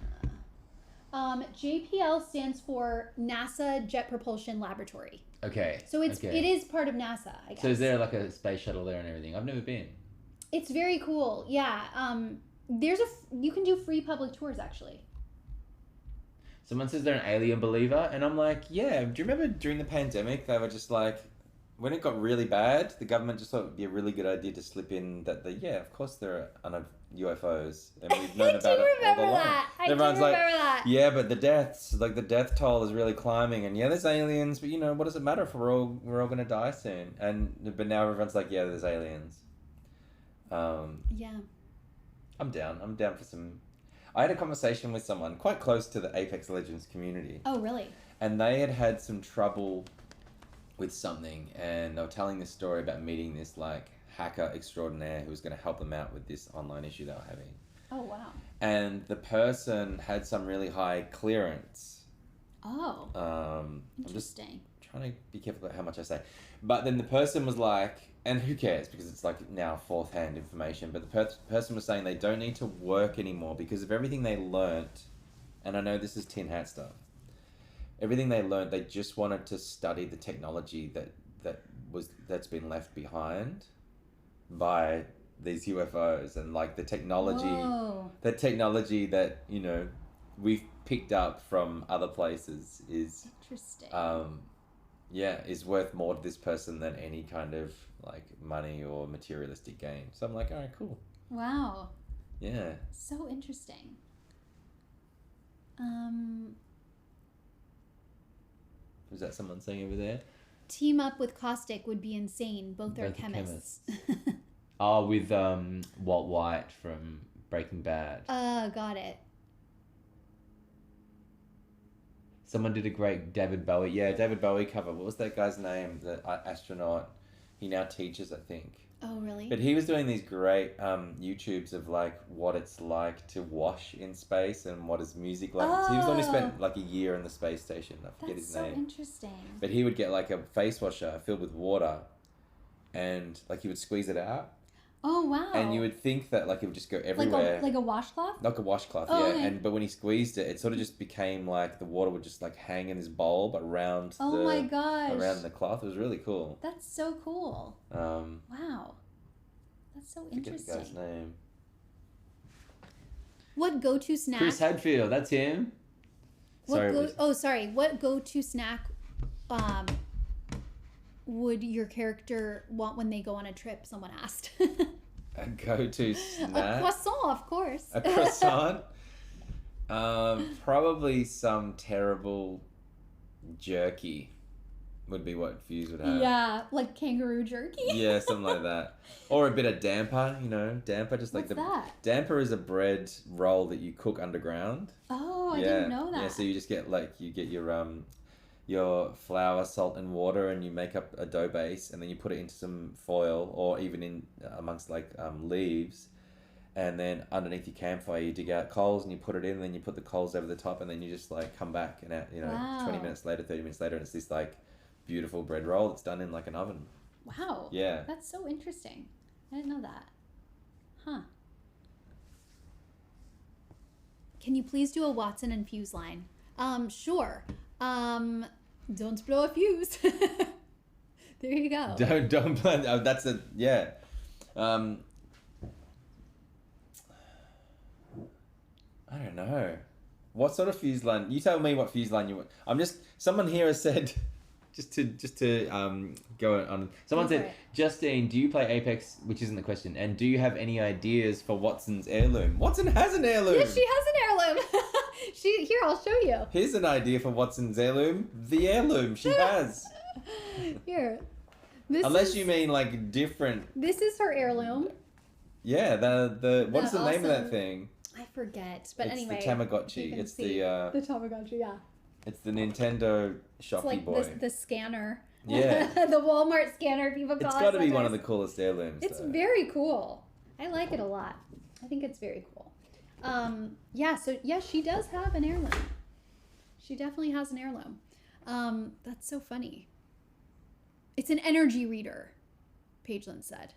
JPL stands for NASA Jet Propulsion Laboratory.
Okay.
So it is part of NASA, I guess.
So is there like a space shuttle there and everything? I've never been.
It's very cool. Yeah. You can do free public tours actually.
Someone says they're an alien believer, and I'm like,
Yeah, do you remember during the pandemic they were just like, when it got really bad, the government just thought it would be a really good idea to slip in that of course there are UFOs, and we've known about it all along.
I do remember that.
Yeah, but the death toll is really climbing, and there's aliens, but what does it matter if we're all gonna die soon? But now everyone's like, yeah, there's aliens.
Yeah.
I'm down for some. I had a conversation with someone quite close to the Apex Legends community.
Oh, really?
And they had some trouble with something, and they were telling this story about meeting this like hacker extraordinaire who was going to help them out with this online issue they were having.
Oh, wow.
And the person had some really high clearance.
Oh.
I'm
Interesting.
just trying to be careful about how much I say. But then the person was like, and who cares, because it's like now fourth hand information, but the person was saying they don't need to work anymore because of everything they learnt, and I know this is tin hat stuff, everything they learnt, they just wanted to study the technology that's been left behind by these UFOs, and like the technology that we've picked up from other places is
interesting.
Is worth more to this person than any kind of like money or materialistic gain. So I'm like, all right, cool.
Wow.
Yeah.
So interesting.
Was that someone saying over there?
Team up with Caustic would be insane. Both are chemists.
Oh, with Walt White from Breaking Bad.
Got it.
Someone did a great David Bowie.
Yeah, David Bowie cover. What was that guy's name? The astronaut. He now teaches, I think.
Oh, really?
But he was doing these great YouTubes of like what it's like to wash in space and what is music like. So he was only spent like a year in the space station. I forget his name.
That's so interesting.
But he would get like a face washer filled with water, and like he would squeeze it out.
Oh, wow.
And you would think that like it would just go everywhere.
Like a washcloth?
Like a washcloth,
oh,
yeah.
okay.
But when he squeezed it, it sort of just became like the water would just like hang in his bowl, but around
my gosh.
around the cloth. It was really cool.
That's so cool. Wow. That's so interesting.
Forget the guy's name.
What go-to snack?
Chris Hadfield, that's him.
What go-to snack would your character want when they go on a trip? Someone asked.
A go-to snack?
A croissant, of course.
A croissant? Probably some terrible jerky would be what Fuse would have.
Yeah, like kangaroo jerky.
Yeah, something like that. Or a bit of damper, damper, just like
What's that?
Damper is a bread roll that you cook underground.
Oh, I didn't know that.
Yeah, so you just get your flour, salt, and water, and you make up a dough base, and then you put it into some foil, or even in amongst leaves, and then underneath your campfire you dig out coals and you put it in, and then you put the coals over the top, and then you just like come back and
Wow.
20 minutes later, 30 minutes later, and it's this like beautiful bread roll that's done in like an oven.
Wow.
Yeah.
That's so interesting. I didn't know that. Huh. Can you please do a Watson and Fuse line? Sure. Don't blow a fuse. There you go.
Don't plan. That's a yeah. I don't know. What sort of fuse line? You tell me what fuse line you want. Someone here has said, just to go on. Someone
Go for
said,
it.
Justine, do you play Apex? Which isn't the question. And do you have any ideas for Watson's heirloom? Watson has an heirloom.
Yes, she has an heirloom. Here, I'll show you.
Here's an idea for Watson's heirloom. The heirloom she has.
Here.
Unless you mean like different.
This is her heirloom.
Yeah, the what's the name of that
awesome-
thing?
I forget, but
It's
anyway.
the Tamagotchi.
you can
It's
see
the
the Tamagotchi. Yeah.
it's the Nintendo
It's
Shoppy
like
Boy.
the scanner.
Yeah.
The Walmart scanner, people call it.
It's got to be one
sometimes.
of the coolest heirlooms.
It's
though.
very cool. I like it a lot. I think it's very cool. Yeah, so yeah, she does have an heirloom. She definitely has an heirloom. That's so funny. It's an energy reader, Pagelin said.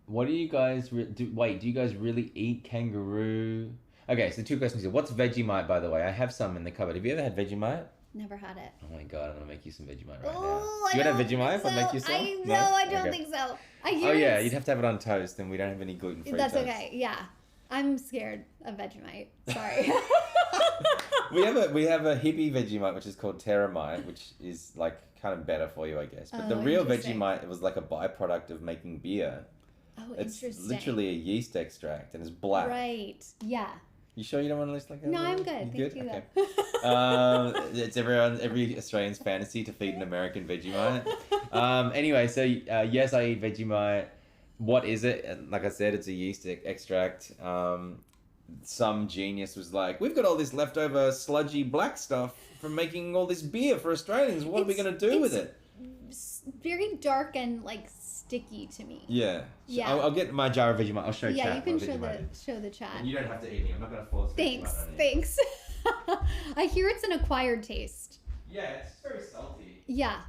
What do you guys do? Wait, do you guys really eat kangaroo? Okay, so 2 questions here. What's Vegemite, by the way? I have some in the cupboard. Have you ever had Vegemite?
Never had it.
Oh my god, I'm gonna make you some Vegemite right now.
Oh,
Do you want to have Vegemite if I make you some?
I don't
Okay.
think so. I
Oh
hear
yeah,
it's-
you'd have to have it on toast, and we don't have any gluten-free
That's
toast.
okay. Yeah, I'm scared of Vegemite. Sorry.
We have a hippie Vegemite which is called Terramite, which is like kind of better for you, I guess. But the
Oh,
real
interesting.
Vegemite, it was like a byproduct of making beer.
Oh,
It's
interesting.
literally a yeast extract, and it's black.
Right. Yeah.
You sure you don't want to list like that?
No, I'm good.
You
Thank you.
Okay.
though.
It's every Australian's fantasy to feed an American Vegemite. Anyway, so yes, I eat Vegemite. What is it? And like I said, it's a yeast extract. Some genius was like, "We've got all this leftover sludgy black stuff from making all this beer for Australians. What are we gonna do with it?"
Very dark and like sticky to me.
Yeah.
Yeah.
I'll get my jar of Vegemite. I'll show
Yeah,
chat
you can
what
show
Vegemite is.
the chat.
And you don't have to eat it. I'm not gonna force
Thanks,
Vegemite on you.
thanks. I hear it's an acquired taste.
Yeah, it's very salty.
Yeah.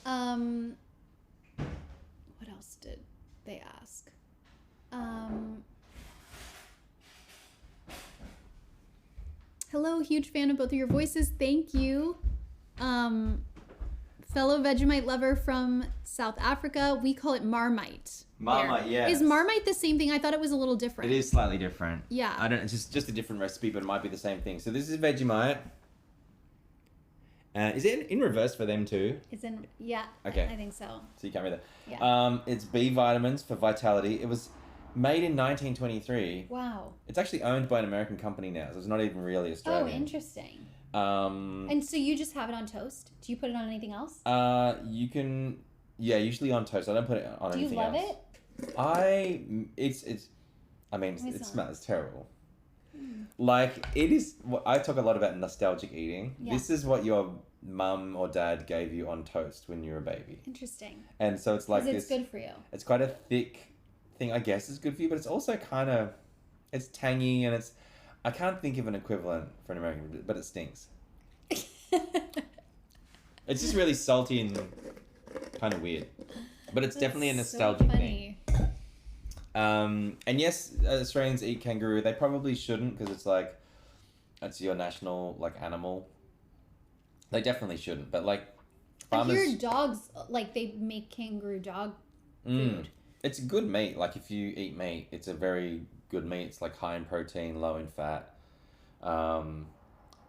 What else did they ask? Hello, huge fan of both of your voices. Thank you. Fellow Vegemite lover from South Africa. We call it Marmite.
Marmite,
there.
yes.
Is Marmite the same thing? I thought it was a little different.
It is slightly different.
Yeah.
I don't. It's just a different recipe, but it might be the same thing. So this is Vegemite. Is it in reverse for them too?
It's in, yeah.
Okay.
I think so.
So you can't read that.
Yeah.
It's B vitamins for vitality. It was made in 1923.
Wow.
It's actually owned by an American company now, so it's not even really Australian.
Oh, interesting.
Um,
And so you just have it on toast? Do you put it on anything else?
you can, yeah, usually on toast. I don't put it on
Do you
anything
love
else.
it?
I mean,
Why
it
not?
smells terrible. Like, it is, I talk a lot about nostalgic eating.
Yeah.
This is what your mum or dad gave you on toast when you were a baby.
Interesting.
And so it's like
Because it's
this,
good for you.
it's quite a thick thing, I guess it's good for you, but it's also kind of, it's tangy and it's, I can't think of an equivalent for an American, but it stinks. It's just really salty and kind of weird. But it's definitely a
That's so
nostalgic thing.
funny.
And yes, Australians eat kangaroo. They probably shouldn't because it's like, it's your national like animal. They definitely shouldn't. But like,
I
farmers.
hear dogs, like they make kangaroo dog food.
It's good meat. Like if you eat meat, it's a very good meat. It's like high in protein, low in fat.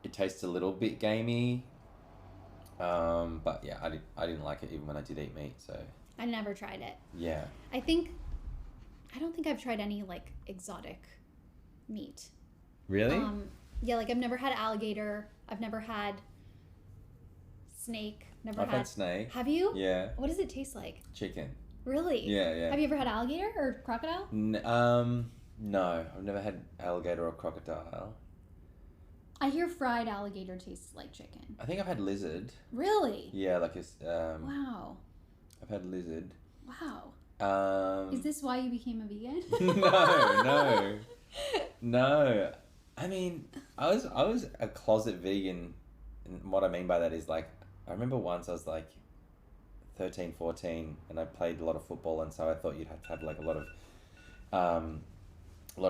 It tastes a little bit gamey. But yeah, I didn't like it even when I did eat meat. So
I never tried it.
yeah.
I don't think I've tried any like exotic meat.
Really?
Yeah, like I've never had alligator. I've never had snake.
I've had snake.
Have you?
Yeah.
What does it taste like?
Chicken.
Really?
Yeah, yeah.
Have you ever had alligator or crocodile?
No, I've never had alligator or crocodile.
I hear fried alligator tastes like chicken.
I think I've had lizard.
Really?
Yeah, like it's
Wow.
I've had lizard.
Wow.
Is
Is this why you became a vegan?
No. I mean, I was a closet vegan, and what I mean by that is like I remember once I was like 13, 14 and I played a lot of football, and so I thought you'd have to have like a lot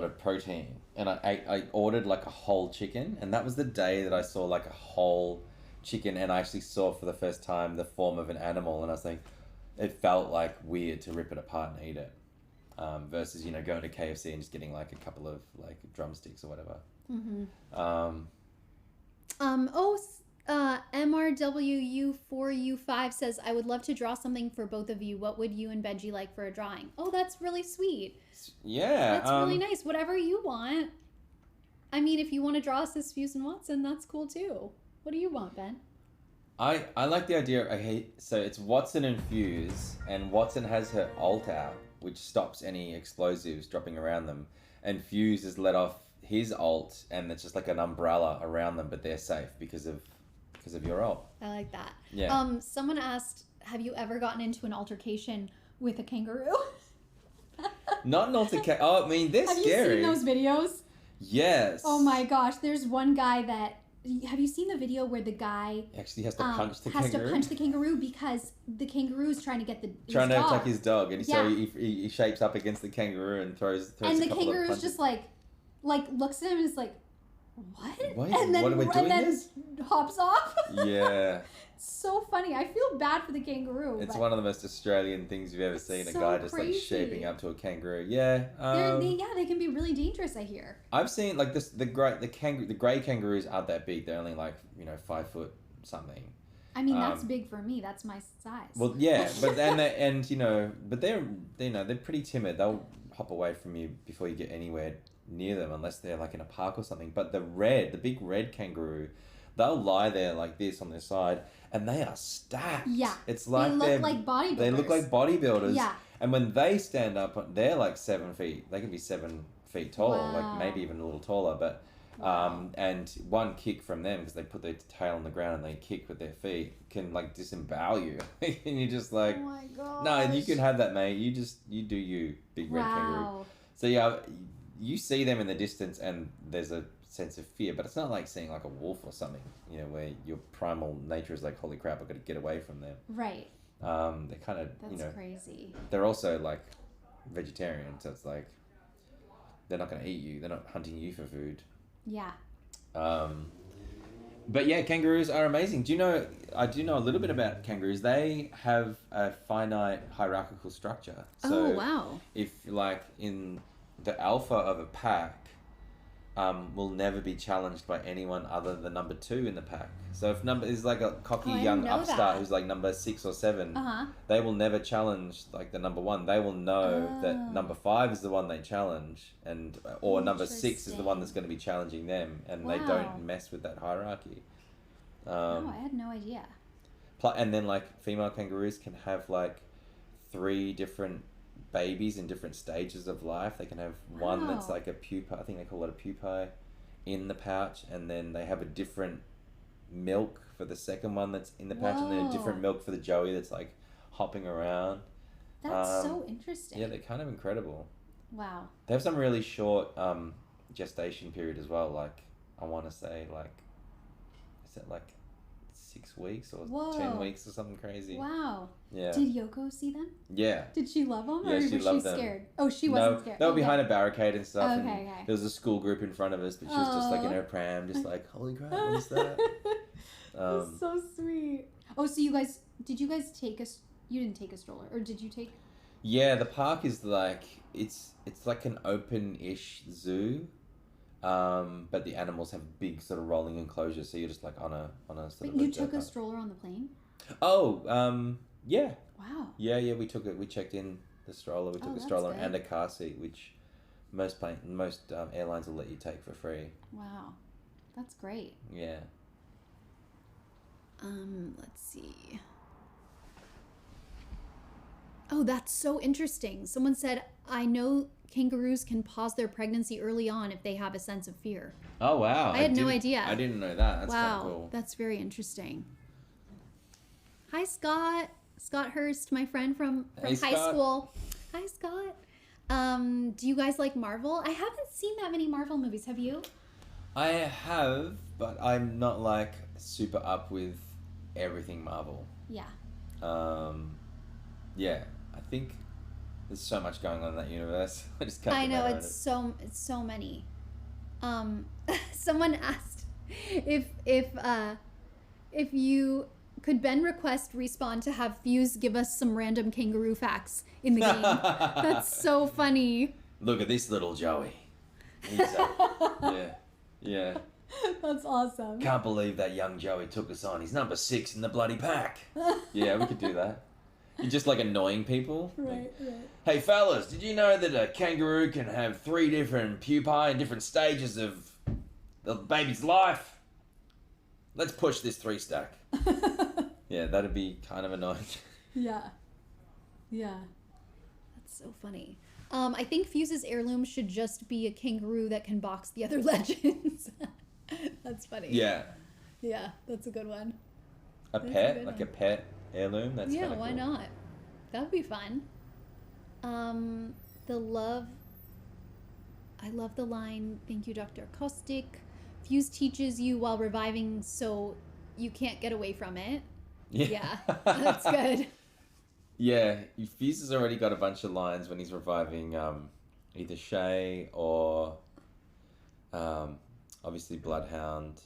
of protein, and I ordered like a whole chicken, and that was the day that I saw like a whole chicken, and I actually saw for the first time the form of an animal, and I was like, it felt like weird to rip it apart and eat it, versus going to KFC and just getting like a couple of like drumsticks or whatever.
MRWU4U5 says, I would love to draw something for both of you. What would you and Benji like for a drawing? Oh, that's really sweet.
Yeah.
That's really nice. Whatever you want. I mean, if you want to draw us as Fuse and Watson, that's cool too. What do you want, Ben?
I like the idea. So it's Watson and Fuse, and Watson has her ult out, which stops any explosives dropping around them, and Fuse has let off his ult, and it's just like an umbrella around them, but they're safe because because of your role.
I like that.
Yeah.
Someone asked, have you ever gotten into an altercation with a kangaroo?
Not an altercation. Oh, I mean, they're
Have
scary.
you seen those videos?
Yes.
Oh my gosh, there's one guy that. Have you seen the video where the guy
Actually has to punch the
has
kangaroo.
to punch the kangaroo because the kangaroo is trying to get
Trying to
dog.
attack his dog, and
Yeah.
so he shapes up against the kangaroo and throws
And
a
the
couple of
kangaroo's
punches.
just like looks at him and is like, what?
What?
And then
What are we doing
and then
this?
hops off.
Yeah.
So funny. I feel bad for the kangaroo.
It's
but
one of the most Australian things you've ever seen. A
so
guy just
crazy.
like shaping up to a kangaroo. Yeah.
they can be really dangerous. I hear.
I've seen like this. The grey kangaroos aren't that big. They're only like 5 foot something.
I mean, that's big for me. That's my size.
Well, yeah, but they're pretty timid. They'll hop away from you before you get anywhere near them, unless they're like in a park or something. But the big red kangaroo, they'll lie there like this on their side, and they are stacked.
Yeah.
It's like
they look like bodybuilders.
They look like bodybuilders.
Yeah.
And when they stand up, they're like 7 feet. They can be 7 feet tall,
Wow.
like maybe even a little taller. But and one kick from them, because they put their tail on the ground and they kick with their feet, can like disembowel you, and you're just like,
Oh my god.
no, you can have that, mate. You do you, big red kangaroo.
Wow.
So yeah, you see them in the distance, and there's a sense of fear, but it's not like seeing like a wolf or something, where your primal nature is like, holy crap, I've got to get away from them.
Right.
They're kind of,
That's crazy.
they're also like vegetarian, so it's like they're not going to eat you. They're not hunting you for food.
Yeah.
But yeah, kangaroos are amazing. I do know a little bit about kangaroos. They have a finite hierarchical structure. So
Oh, wow.
if like in the alpha of a pack, will never be challenged by anyone other than number 2 in the pack. So if number is like a cocky
Oh, I
young
didn't know
upstart
that.
who's like number 6 or 7,
Uh-huh.
they will never challenge like the number 1. They will know
Oh.
that number 5 is the one they challenge, or number 6 is the one
Interesting.
that's going to be challenging them, and they
Wow.
don't mess with that hierarchy.
Oh, I had no idea.
And then like female kangaroos can have like 3 different babies in different stages of life. They can have one that's
Wow.
like a pupa, I think they call it a pupae, in the pouch, and then they have a different milk for the second one that's in the pouch, and then a different
Whoa.
milk for the joey that's like hopping around.
That's so interesting.
Yeah, they're kind of incredible.
Wow.
They have some really short gestation period as well. Like I want to say like, is it like 6 weeks or
Whoa.
10 weeks or something crazy?
Wow.
Yeah.
Did Yoko see them?
Yeah.
Did she love them?
Yeah,
or
she
was
loved
she
them.
scared? Oh, she wasn't scared.
They were
Okay.
behind a barricade and stuff.
Okay,
and
okay.
there was a school group in front of us, but she was just like in
Aw.
her pram, just like, holy crap, what is that?
That's so sweet. Oh, so did you guys take you didn't take a stroller, or did you take?
Yeah, the park is like, it's like an open-ish zoo, but the animals have big sort of rolling enclosures, so you're just like on a sort
Wait,
of.
you took a stroller on the plane?
Oh, yeah.
Wow.
Yeah, we took it. We checked in the stroller. We took a
that's
stroller
good.
and a car seat, which most airlines will let you take for free.
Wow. That's great.
Yeah.
Let's see. Oh, that's so interesting. Someone said, I know kangaroos can pause their pregnancy early on if they have a sense of fear.
Oh wow!
I had no
didn't-
idea.
I didn't know that. That's
Wow,
kind of cool.
that's very interesting. Hi, Scott. Scott Hurst, my friend from
Hey,
high
Scott.
school. Hi, Scott. Do you guys like Marvel? I haven't seen that many Marvel movies. Have you?
I have, but I'm not like super up with everything Marvel.
Yeah.
Yeah, I think there's so much going on in that universe. I just can't.
I
get my
know
head around
it's so many. Someone asked if you could Ben request Respawn to have Fuse give us some random kangaroo facts in the game. That's so funny.
Look at this little Joey. He's yeah.
That's awesome.
Can't believe that young Joey took us on. He's number 6 in the bloody pack. Yeah, we could do that. You're just like annoying people.
Right, right.
Hey fellas, did you know that a kangaroo can have 3 different pupae in different stages of the baby's life? Let's push this 3 stack. Yeah, that'd be kind of annoying.
Yeah. Yeah.
That's so funny. I think Fuse's heirloom should just be a kangaroo that can box the other legends. That's funny.
Yeah.
Yeah, that's a good one.
A
That's a
pet,
good
like
one.
a pet heirloom. That's
Yeah,
kinda
why
cool.
not? That would be fun. The love. I love the line, "Thank you, Dr. Caustic. Fuse teaches you while reviving, so you can't get away from it." Yeah, that's good.
Yeah, Fuse has already got a bunch of lines when he's reviving either Shay or obviously Bloodhound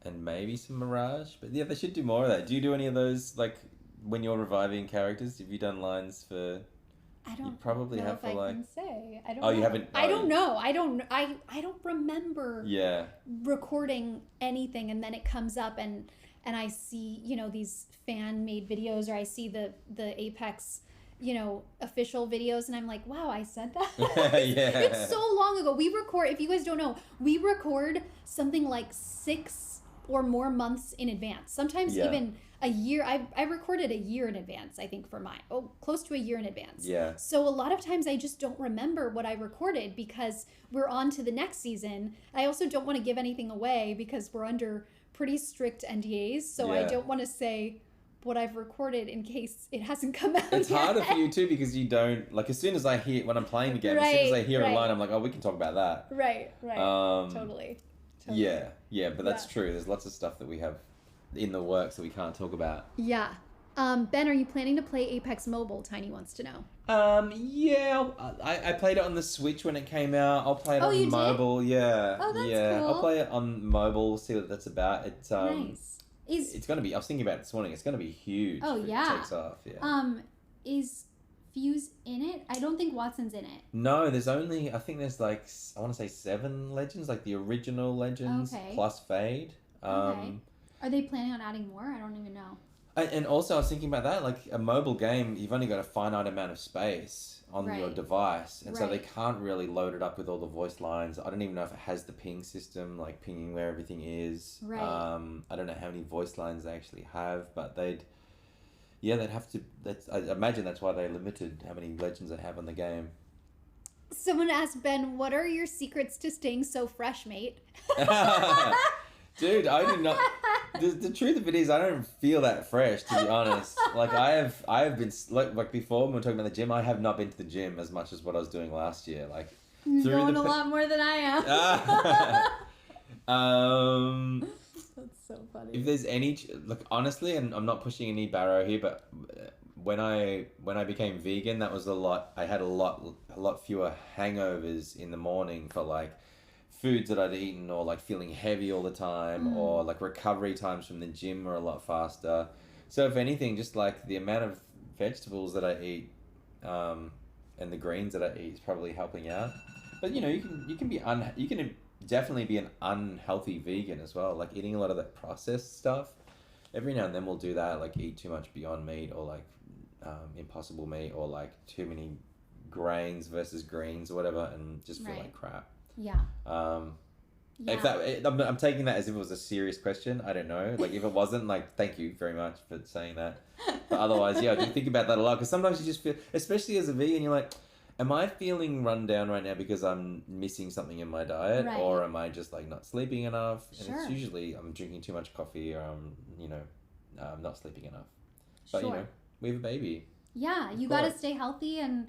and maybe some Mirage. But yeah, they should do more of that. Do you do any of those, like, when you're reviving characters? Have you done lines for...
I don't
You probably
know
have
if
for
I
like...
can say. I don't
Oh,
know.
you haven't...
I
oh,
don't know. I don't remember
Yeah.
recording anything, and then it comes up and I see, these fan made videos, or I see the Apex, official videos, and I'm like, wow, I said that.
Yeah.
It's so long ago. We record, if you guys don't know, we record something like 6 or more months in advance. Sometimes
Yeah.
even a year. I recorded a year in advance, I think, for mine. Oh, close to a year in advance.
Yeah.
So a lot of times I just don't remember what I recorded because we're on to the next season. I also don't want to give anything away because we're under pretty strict NDAs. So I
Yeah.
don't want to say what I've recorded in case it hasn't come out
It's
yet.
harder for you too because you don't... Like, as soon as I hear... When I'm playing the game, as soon as I hear a
Right.
line, I'm like, oh, we can talk about that.
Right. Totally.
Yeah, but that's
Yeah.
true. There's lots of stuff that we have in the works that we can't talk about.
Yeah. Ben, are you planning to play Apex Mobile? Tiny wants to know.
Yeah, I played it on the Switch when it came out. I'll play it
Oh, you
on
did?
mobile. Yeah,
Oh, that's
yeah.
cool.
I'll play it on mobile. See what that's about. It's
Nice.
it's gonna be. I was thinking about it this morning. It's gonna be huge.
Oh,
if
yeah.
It takes off. Yeah.
Is Fuse in it? I don't think Watson's in it.
No, there's only. I think there's like I want to say 7 legends, like the original legends
Okay.
plus Fade.
Okay. Are they planning on adding more? I don't even know.
And also, I was thinking about that. Like a mobile game, you've only got a finite amount of space on your
Right.
device, and so they
Right.
can't really load it up with all the voice lines. I don't even know if it has the ping system, like pinging where everything is.
Right.
I don't know how many voice lines they actually have, but they'd have to. I imagine that's why they limited how many legends they have on the game.
Someone asked Ben, what are your secrets to staying so fresh, mate?
Dude, I do not. The truth of it is, I don't feel that fresh, to be honest. Like I have been like before when we were talking about the gym. I have not been to the gym as much as what I was doing last year. Like
You're going
the
a
pa-
lot more than I am. That's so funny.
If there's any look, honestly, and I'm not pushing any barrow here, but when I became vegan, that was a lot. I had a lot fewer hangovers in the morning for like foods that I'd eaten, or like feeling heavy all the time, or like recovery times from the gym were a lot faster. So if anything, just like the amount of vegetables that I eat, and the greens that I eat is probably helping out. But you can definitely be an unhealthy vegan as well, like eating a lot of that processed stuff. Every now and then we'll do that, like eat too much Beyond Meat, or like Impossible Meat, or like too many grains versus greens or whatever, and just feel
Right.
like crap.
Yeah.
If I'm taking that as if it was a serious question. I don't know. Like if it wasn't, like thank you very much for saying that. But otherwise, yeah, I do think about that a lot, because sometimes you just feel, especially as a vegan, you're like, am I feeling run down right now because I'm missing something in my diet,
Right.
or am I just like not sleeping enough? And
Sure.
it's usually I'm drinking too much coffee, or I'm not sleeping enough. But
Sure.
we have a baby.
Yeah, you
course.
got to stay healthy, and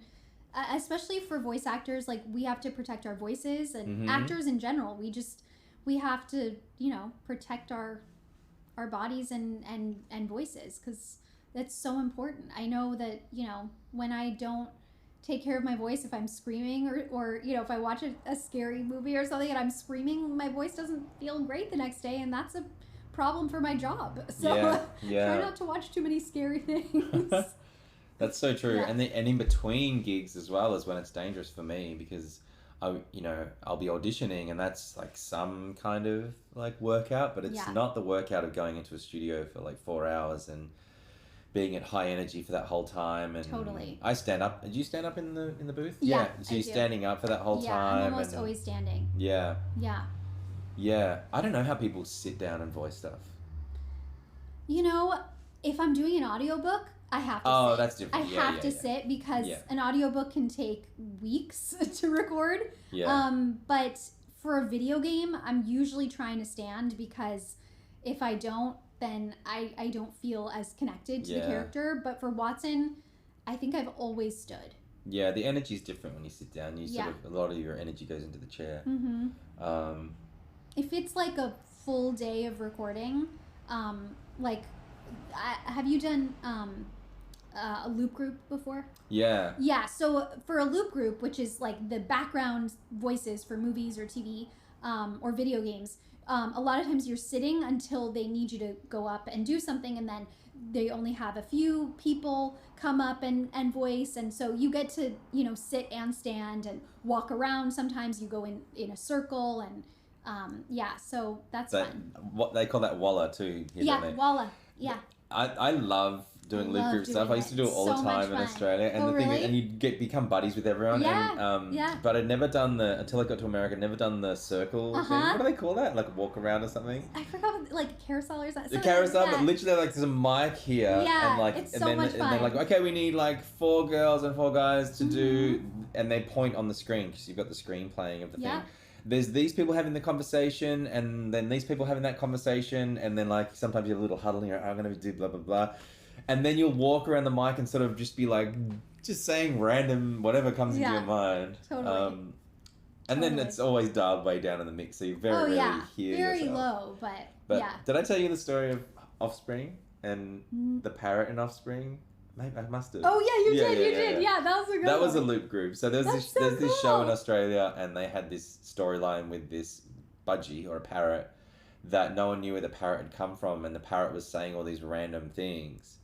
especially for voice actors, like we have to protect our voices, and
Mhm.
actors in general. We have to, protect our bodies and voices, because that's so important. I know that, when I don't take care of my voice, if I'm screaming, or if I watch a scary movie or something and I'm screaming, my voice doesn't feel great the next day, and that's a problem for my job. So
Yeah.
try not to watch too many scary things.
That's so true.
Yeah.
And in between gigs as well is when it's dangerous for me, because I'll be auditioning, and that's like some kind of like workout, but it's
Yeah.
not the workout of going into a studio for like 4 hours and being at high energy for that whole time. And
Totally.
I stand up. Did you stand up in the booth?
Yeah,
So
I
you're
do.
standing up for that whole
Yeah,
time.
I'm almost
and,
always standing.
Yeah.
Yeah.
Yeah. I don't know how people sit down and voice stuff.
If I'm doing an audiobook, I have to
Oh,
sit.
that's different.
I
Yeah,
have
yeah,
to
yeah.
sit, because
Yeah.
an audiobook can take weeks to record.
Yeah.
But for a video game, I'm usually trying to stand, because
If I don't, then I don't feel as connected to the
Yeah.
character. But for Watson, I think I've always stood.
Yeah, the energy's different when you sit down. You
Yeah.
sort of, a lot of your energy goes into the chair.
Mm-hmm. If it's like a full day of recording, like, have you done a loop group before?
Yeah.
Yeah, so for a loop group, which is like the background voices for movies or TV or video games, a lot of times you're sitting until they need you to go up and do something, and then they only have a few people come up and voice, and so you get to, you know, sit and stand and walk around. Sometimes you go in a circle, and yeah, so that's fun.
What they call that walla too. Here,
Yeah,
don't they?
Walla. Yeah.
I love doing loop
Love
group stuff. I
doing
used to
it.
do it all
So
the
much
time in
fun.
Australia, and
Oh,
the thing,
really?
and you become buddies with everyone.
Yeah,
And,
yeah.
But I'd never done until I got to America. Never done the circle thing.
Uh-huh.
What do they call that? Like a walk around or something.
I forgot, like carousel or something.
The carousel,
Yeah.
but literally like there's a mic here,
Yeah,
and like,
it's
and
so
then
much
and then
fun.
like, okay, we need like 4 girls and 4 guys to do,
Mm-hmm.
and they point on the screen because you've got the screen playing of the
Yeah.
thing. There's these people having the conversation, and then these people having that conversation, and then like sometimes you have a little huddle, and you're, I'm gonna do blah blah blah, and then you'll walk around the mic and sort of just be like, just saying random whatever comes into
Yeah,
your mind.
totally.
And then
Totally.
it's always dialed way down in the mix, so you very
Oh
rarely
yeah,
hear
very
yourself.
low, but
But
yeah.
did I tell you the story of Offspring and
Mm.
the parrot in Offspring? Maybe I must have.
Oh yeah, you
Yeah,
did,
yeah,
you
yeah,
did.
yeah.
Yeah, that was a good
That was a
one.
loop group. So there's
That's
this
so
there's this show in
cool.
Australia, and they had this storyline with this budgie or a parrot that no one knew where the parrot had come from, and the parrot was saying all these random things.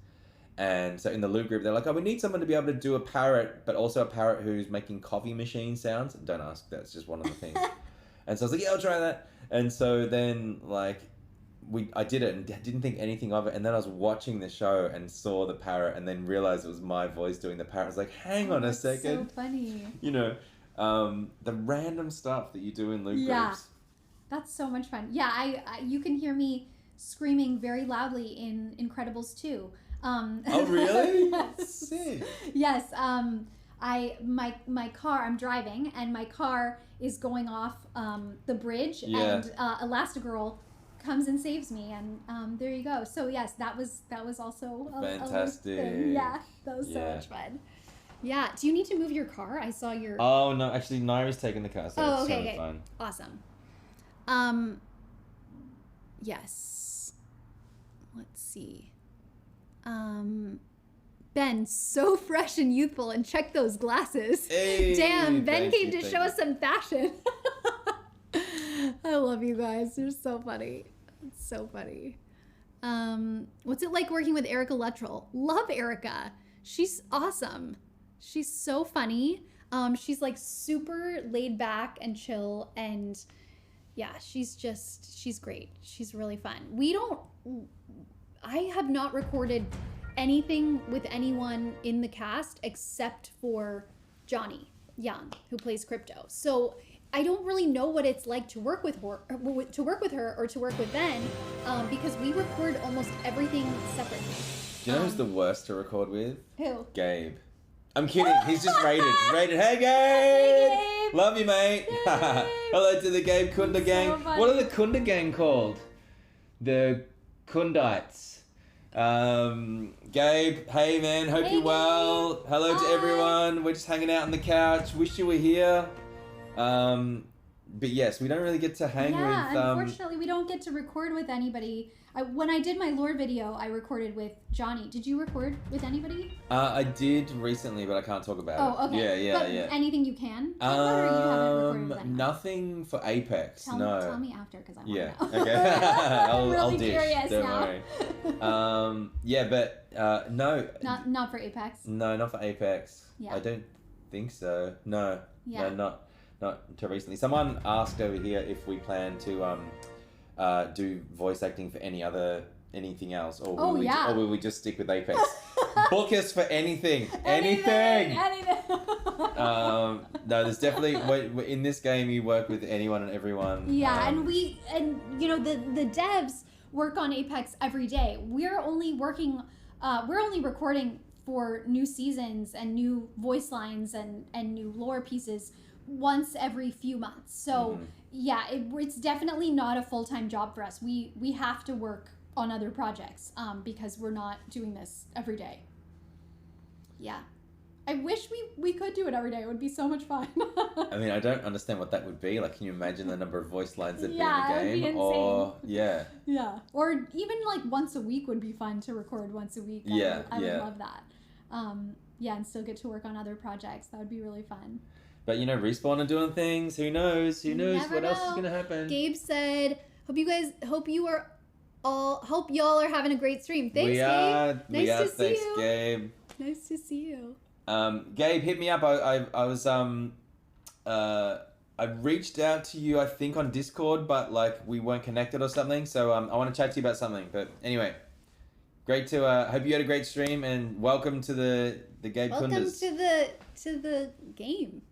And so in the loop group, they're like, oh, we need someone to be able to do a parrot, but also a parrot who's making coffee machine sounds. Don't ask, that's just one of the things. And so I was like, yeah, I'll try that. And so then, like, I did it and didn't think anything of it. And then I was watching the show and saw the parrot, and then realized it was my voice doing the parrot. I was like, hang on a
That's
second.
So funny.
You know, the random stuff that you do in loop
Yeah.
groups.
That's so much fun. Yeah, I you can hear me screaming very loudly in Incredibles 2.
Oh, really?
Yes.
Sick.
Yes. My car. I'm driving, and my car is going off the bridge,
Yeah.
and Elastigirl comes and saves me, and there you go. So yes, that was also a
Fantastic.
thing. Yeah, that was so
Yeah.
much fun.
Yeah. Do you need to move your car? I saw your.
Oh, no, actually, Naira's taking the car, so
Oh,
it's
okay,
so
okay.
fun.
Awesome. Yes. Let's see. Ben, so fresh and youthful, and check those glasses.
Hey,
Damn, Ben
thank
came
you,
to
thank
show
you.
us some fashion. I love you guys. You're so funny. It's so funny. What's it like working with Erica Luttrell? Love Erica. She's awesome. She's so funny. She's like super laid back and chill, and yeah, she's great. She's really fun. I have not recorded anything with anyone in the cast except for Johnny Young, who plays Crypto. So I don't really know what it's like to work with her, or to work with Ben, because we record almost everything separately.
Do you know who's the worst to record with?
Who?
Gabe. I'm kidding. He's just rated. Rated. Hey, Gabe.
Hey, Gabe.
Love you, mate.
Yay.
Hello to the Gabe Kunda gang.
funny.
What are the Kunda gang called? The Kundites. Gabe, hey man, hope
Hey,
you're well.
Gabe.
Hello to
Hi.
everyone. We're just hanging out on the couch. Wish you were here. But yes, we don't really get to hang
Yeah,
with.
unfortunately, we don't get to record with anybody. When I did my lore video, I recorded with Johnny. Did you record with anybody?
I did recently, but I can't talk about it.
Oh, okay.
Yeah,
But
yeah.
anything you can talk about, or you haven't recorded with anyone?
Nothing for Apex.
Tell me after, because I want
Yeah.
to know.
Okay.
I'm
I'll
really
dish.
curious
Don't
now.
worry. Yeah, but no.
Not for Apex.
No, not for Apex.
Yeah.
I don't think so. No.
Yeah.
No, not until recently. Someone asked over here if we plan to do voice acting for anything else, or will,
yeah.
or will we just stick with Apex? Book us for anything.
Anything.
No, there's definitely in this game you work with anyone and everyone.
Yeah, and you know the devs work on Apex every day. We're only recording for new seasons and new voice lines and new lore pieces once every few months. So yeah, it's definitely not a full-time job for us. We have to work on other projects because we're not doing this every day. Yeah. I wish we could do it every day. It would be so much fun.
I mean, I don't understand what that would be. Like, can you imagine the number of voice lines that'd
Yeah,
be
it'd
in
be
the game? Or yeah,
Yeah. Or even like once a week would be fun to record once a week. I would love that. Yeah, and still get to work on other projects. That would be really fun.
but you know, Respawn are doing things. Who knows? Who knows
never
what else is
know.
gonna happen?
Gabe said, hope y'all are having a great stream. Thanks,
we
Gabe.
are.
Nice
we are.
to see
Thanks,
you.
Gabe.
Nice to see you.
Gabe, hit me up. I was I reached out to you, I think, on Discord, but like we weren't connected or something. So I want to chat to you about something. But anyway, great to hope you had a great stream, and welcome to the Gabe
Welcome
Kunders.
to the game.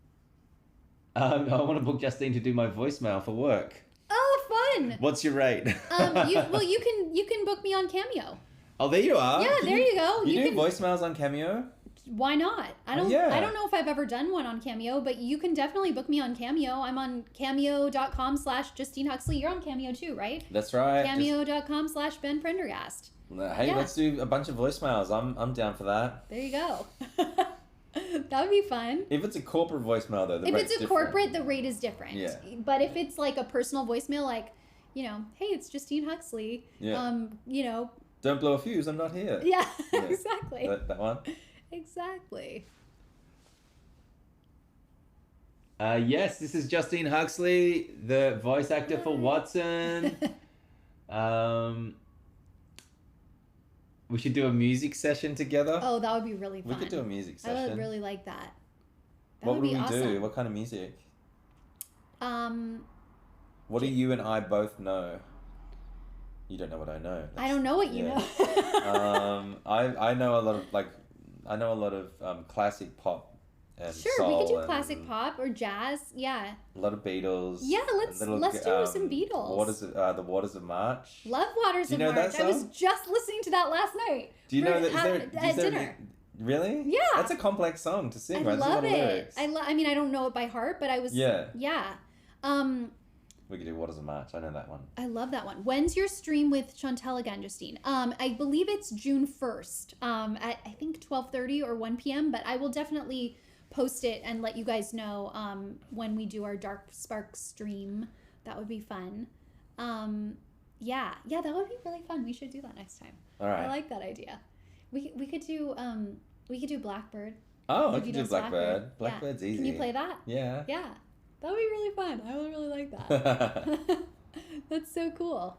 I want to book Justine to do my voicemail for work.
Oh, fun.
What's your rate?
You can book me on Cameo.
Oh, there you are.
Yeah, there you go.
You do
can.
voicemails on Cameo?
Why not? I don't.
yeah.
I don't know if I've ever done one on Cameo, but you can definitely book me on Cameo. I'm on cameo.com/Justine Huxley. You're on Cameo too, right?
That's right.
Cameo.com/Ben Prendergast.
Hey,
Yeah.
let's do a bunch of voicemails. I'm down for that.
There you go. That would be fun.
If it's a corporate voicemail, though, the
If
rate's
it's a
different.
corporate, the rate is different.
Yeah.
But if it's like a personal voicemail, like, you know, hey, it's Justine Huxley.
Yeah.
You know.
Don't blow a fuse. I'm not here.
Yeah.
Yeah.
Exactly.
That one.
Exactly.
Yes, this is Justine Huxley, the voice actor for Watson. We should do a music session together.
Oh, that would be really fun.
We could do a music
I
session.
would really like that. That
What
would
would
be
we
awesome.
do? What kind of music?
Um,
What do you and I both know? You don't know what I know.
I don't know what you
yeah.
know.
I know a lot of classic pop and
Sure,
soul
we could do
and
classic pop or jazz. Yeah,
a lot of Beatles.
Yeah,
and
let's do some Beatles.
The Waters of March.
love Waters
Do
of
you know
March.
that
I was
song?
just listening to that last night.
Do you know that?
at dinner?
Really?
Yeah.
That's a complex song to sing,
I
right? There's a lot
love
of
it.
lyrics.
I mean, I don't know it by heart, but I was.
Yeah.
Yeah.
We could do Waters of March. I know that one.
I love that one. When's your stream with Chantel again, Justine? I believe it's June 1st. At I think 12:30 or 1 p.m. But I will definitely post it and let you guys know when we do our Dark Spark stream. That would be fun. Yeah, that would be really fun. We should do that next time.
All right.
I like that idea. We could do Blackbird.
Oh, I
If
could
you
do
know
Blackbird.
Yeah.
Blackbird's easy.
Can you play that?
Yeah.
Yeah, that would be really fun. I would really like that. That's so cool.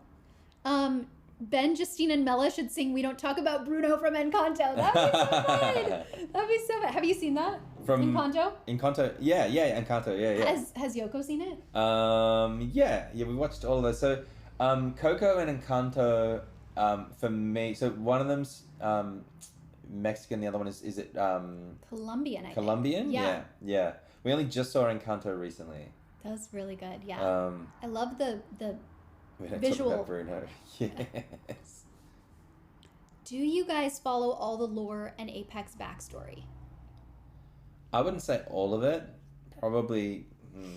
Ben, Justine, and Mela should sing "We Don't Talk About Bruno" from Encanto. That'd be so fun. That'd be so fun. Have you seen that?
From
Encanto?
Encanto. Yeah, Encanto. Yeah.
Has Yoko seen it?
Yeah, we watched all of those. So, Coco and Encanto, for me, so one of them's Mexican, the other one is it
Colombian, I think.
Colombian?
Yeah.
Yeah. We only just saw Encanto recently.
That was really good. Yeah. I love the.
We don't
Visual.
talk about Bruno. Yes.
Do you guys follow all the lore and Apex backstory?
I wouldn't say all of it. Probably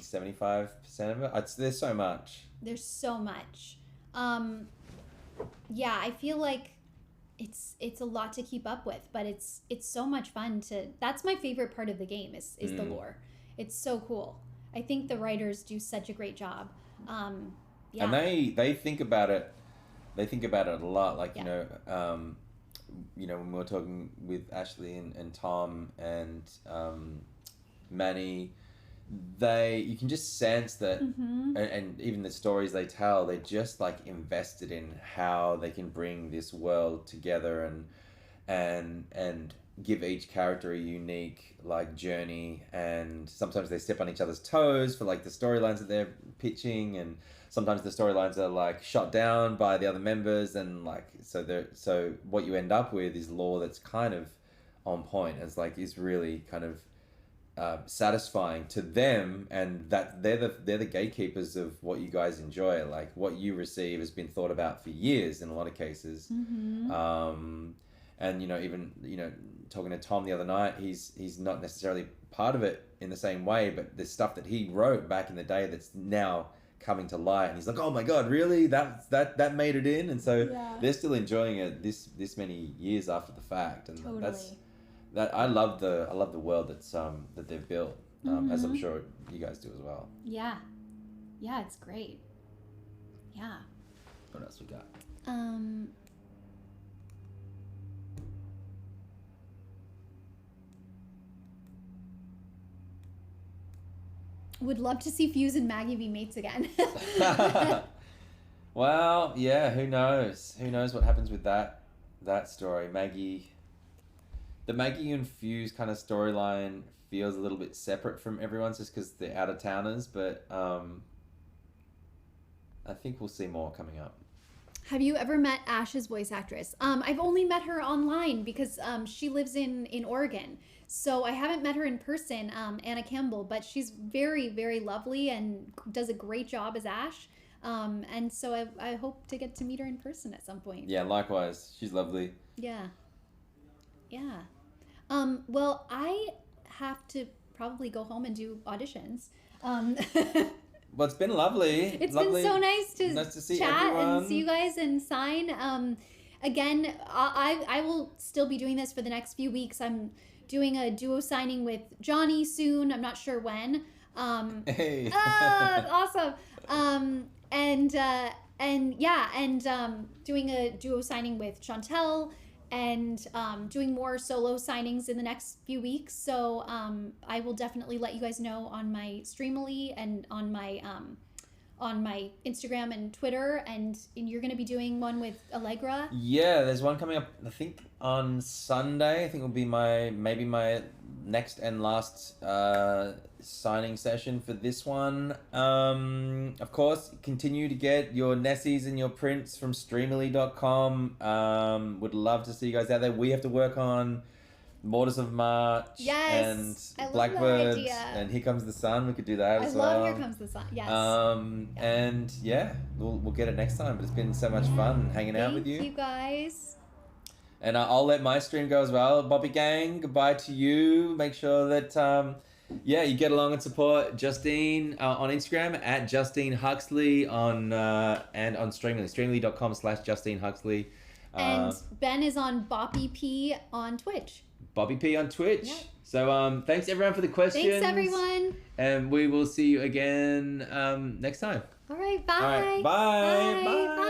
75% of it. There's so much.
There's so much. Yeah, I feel like it's a lot to keep up with, but it's so much fun to. That's my favorite part of the game is the lore. It's so cool. I think the writers do such a great job. Yeah.
And they think about it. They think about it a lot. Like
Yeah.
when we were talking with Ashley and Tom and Manny, you can just sense that, and even the stories they tell, they're just like invested in how they can bring this world together and give each character a unique like journey, and sometimes they step on each other's toes for like the storylines that they're pitching, and sometimes the storylines are like shot down by the other members, and like so what you end up with is lore that's kind of on point, as like is really kind of satisfying to them, and that they're the gatekeepers of what you guys enjoy. Like what you receive has been thought about for years in a lot of cases. And even talking to Tom the other night, he's not necessarily part of it in the same way, but there's stuff that he wrote back in the day that's now coming to light, and he's like, oh my god, really, that made it in. And so they're still enjoying it this many years after the fact, and
Totally.
that I love the world that they've built, as I'm sure you guys do as well.
Yeah, it's great. Yeah.
What else we got?
Would love to see Fuse and Maggie be mates again.
Well, yeah, who knows what happens with that story. The Maggie and Fuse kind of storyline feels a little bit separate from everyone's just because they're out of towners, but I think we'll see more coming up.
Have you ever met Ash's voice actress? I've only met her online because she lives in Oregon. So I haven't met her in person, Anna Campbell, but she's very, very lovely and does a great job as Ash. And so I hope to get to meet her in person at some point.
Yeah, likewise. She's lovely.
Yeah. Well, I have to probably go home and do auditions.
Well, it's been lovely.
It's
lovely.
been so nice to
see
chat
everyone.
and see you guys and sign. Again, I will still be doing this for the next few weeks. I'm doing a duo signing with Johnny soon. I'm not sure when.
Hey.
Awesome. Doing a duo signing with Chantel, and doing more solo signings in the next few weeks. So I will definitely let you guys know on my Streamily and on my Instagram and Twitter. And you're going to be doing one with Allegra.
Yeah, there's one coming up, I think, on Sunday. I think will be my next and last signing session for this one. Of course, continue to get your Nessies and your prints from Streamily.com. Would love to see you guys out there. We have to work on Mortars of March and
I love
Blackbird
that idea.
and Here Comes the Sun. We could do that as well.
I love Here Comes the Sun. Yes.
And yeah, we'll get it next time. But it's been so much fun hanging out with you.
Thank you guys.
And I'll let my stream go as well. Bobby Gang, goodbye to you. Make sure that you get along and support Justine on Instagram at Justine Huxley and on Streamily, streamily.com/Justine Huxley.
And Ben is on Boppy P on Twitch.
Bobby P on Twitch.
Yep.
So thanks everyone for the questions.
Thanks everyone.
And we will see you again next time.
All right, bye.
All right, bye.
Bye.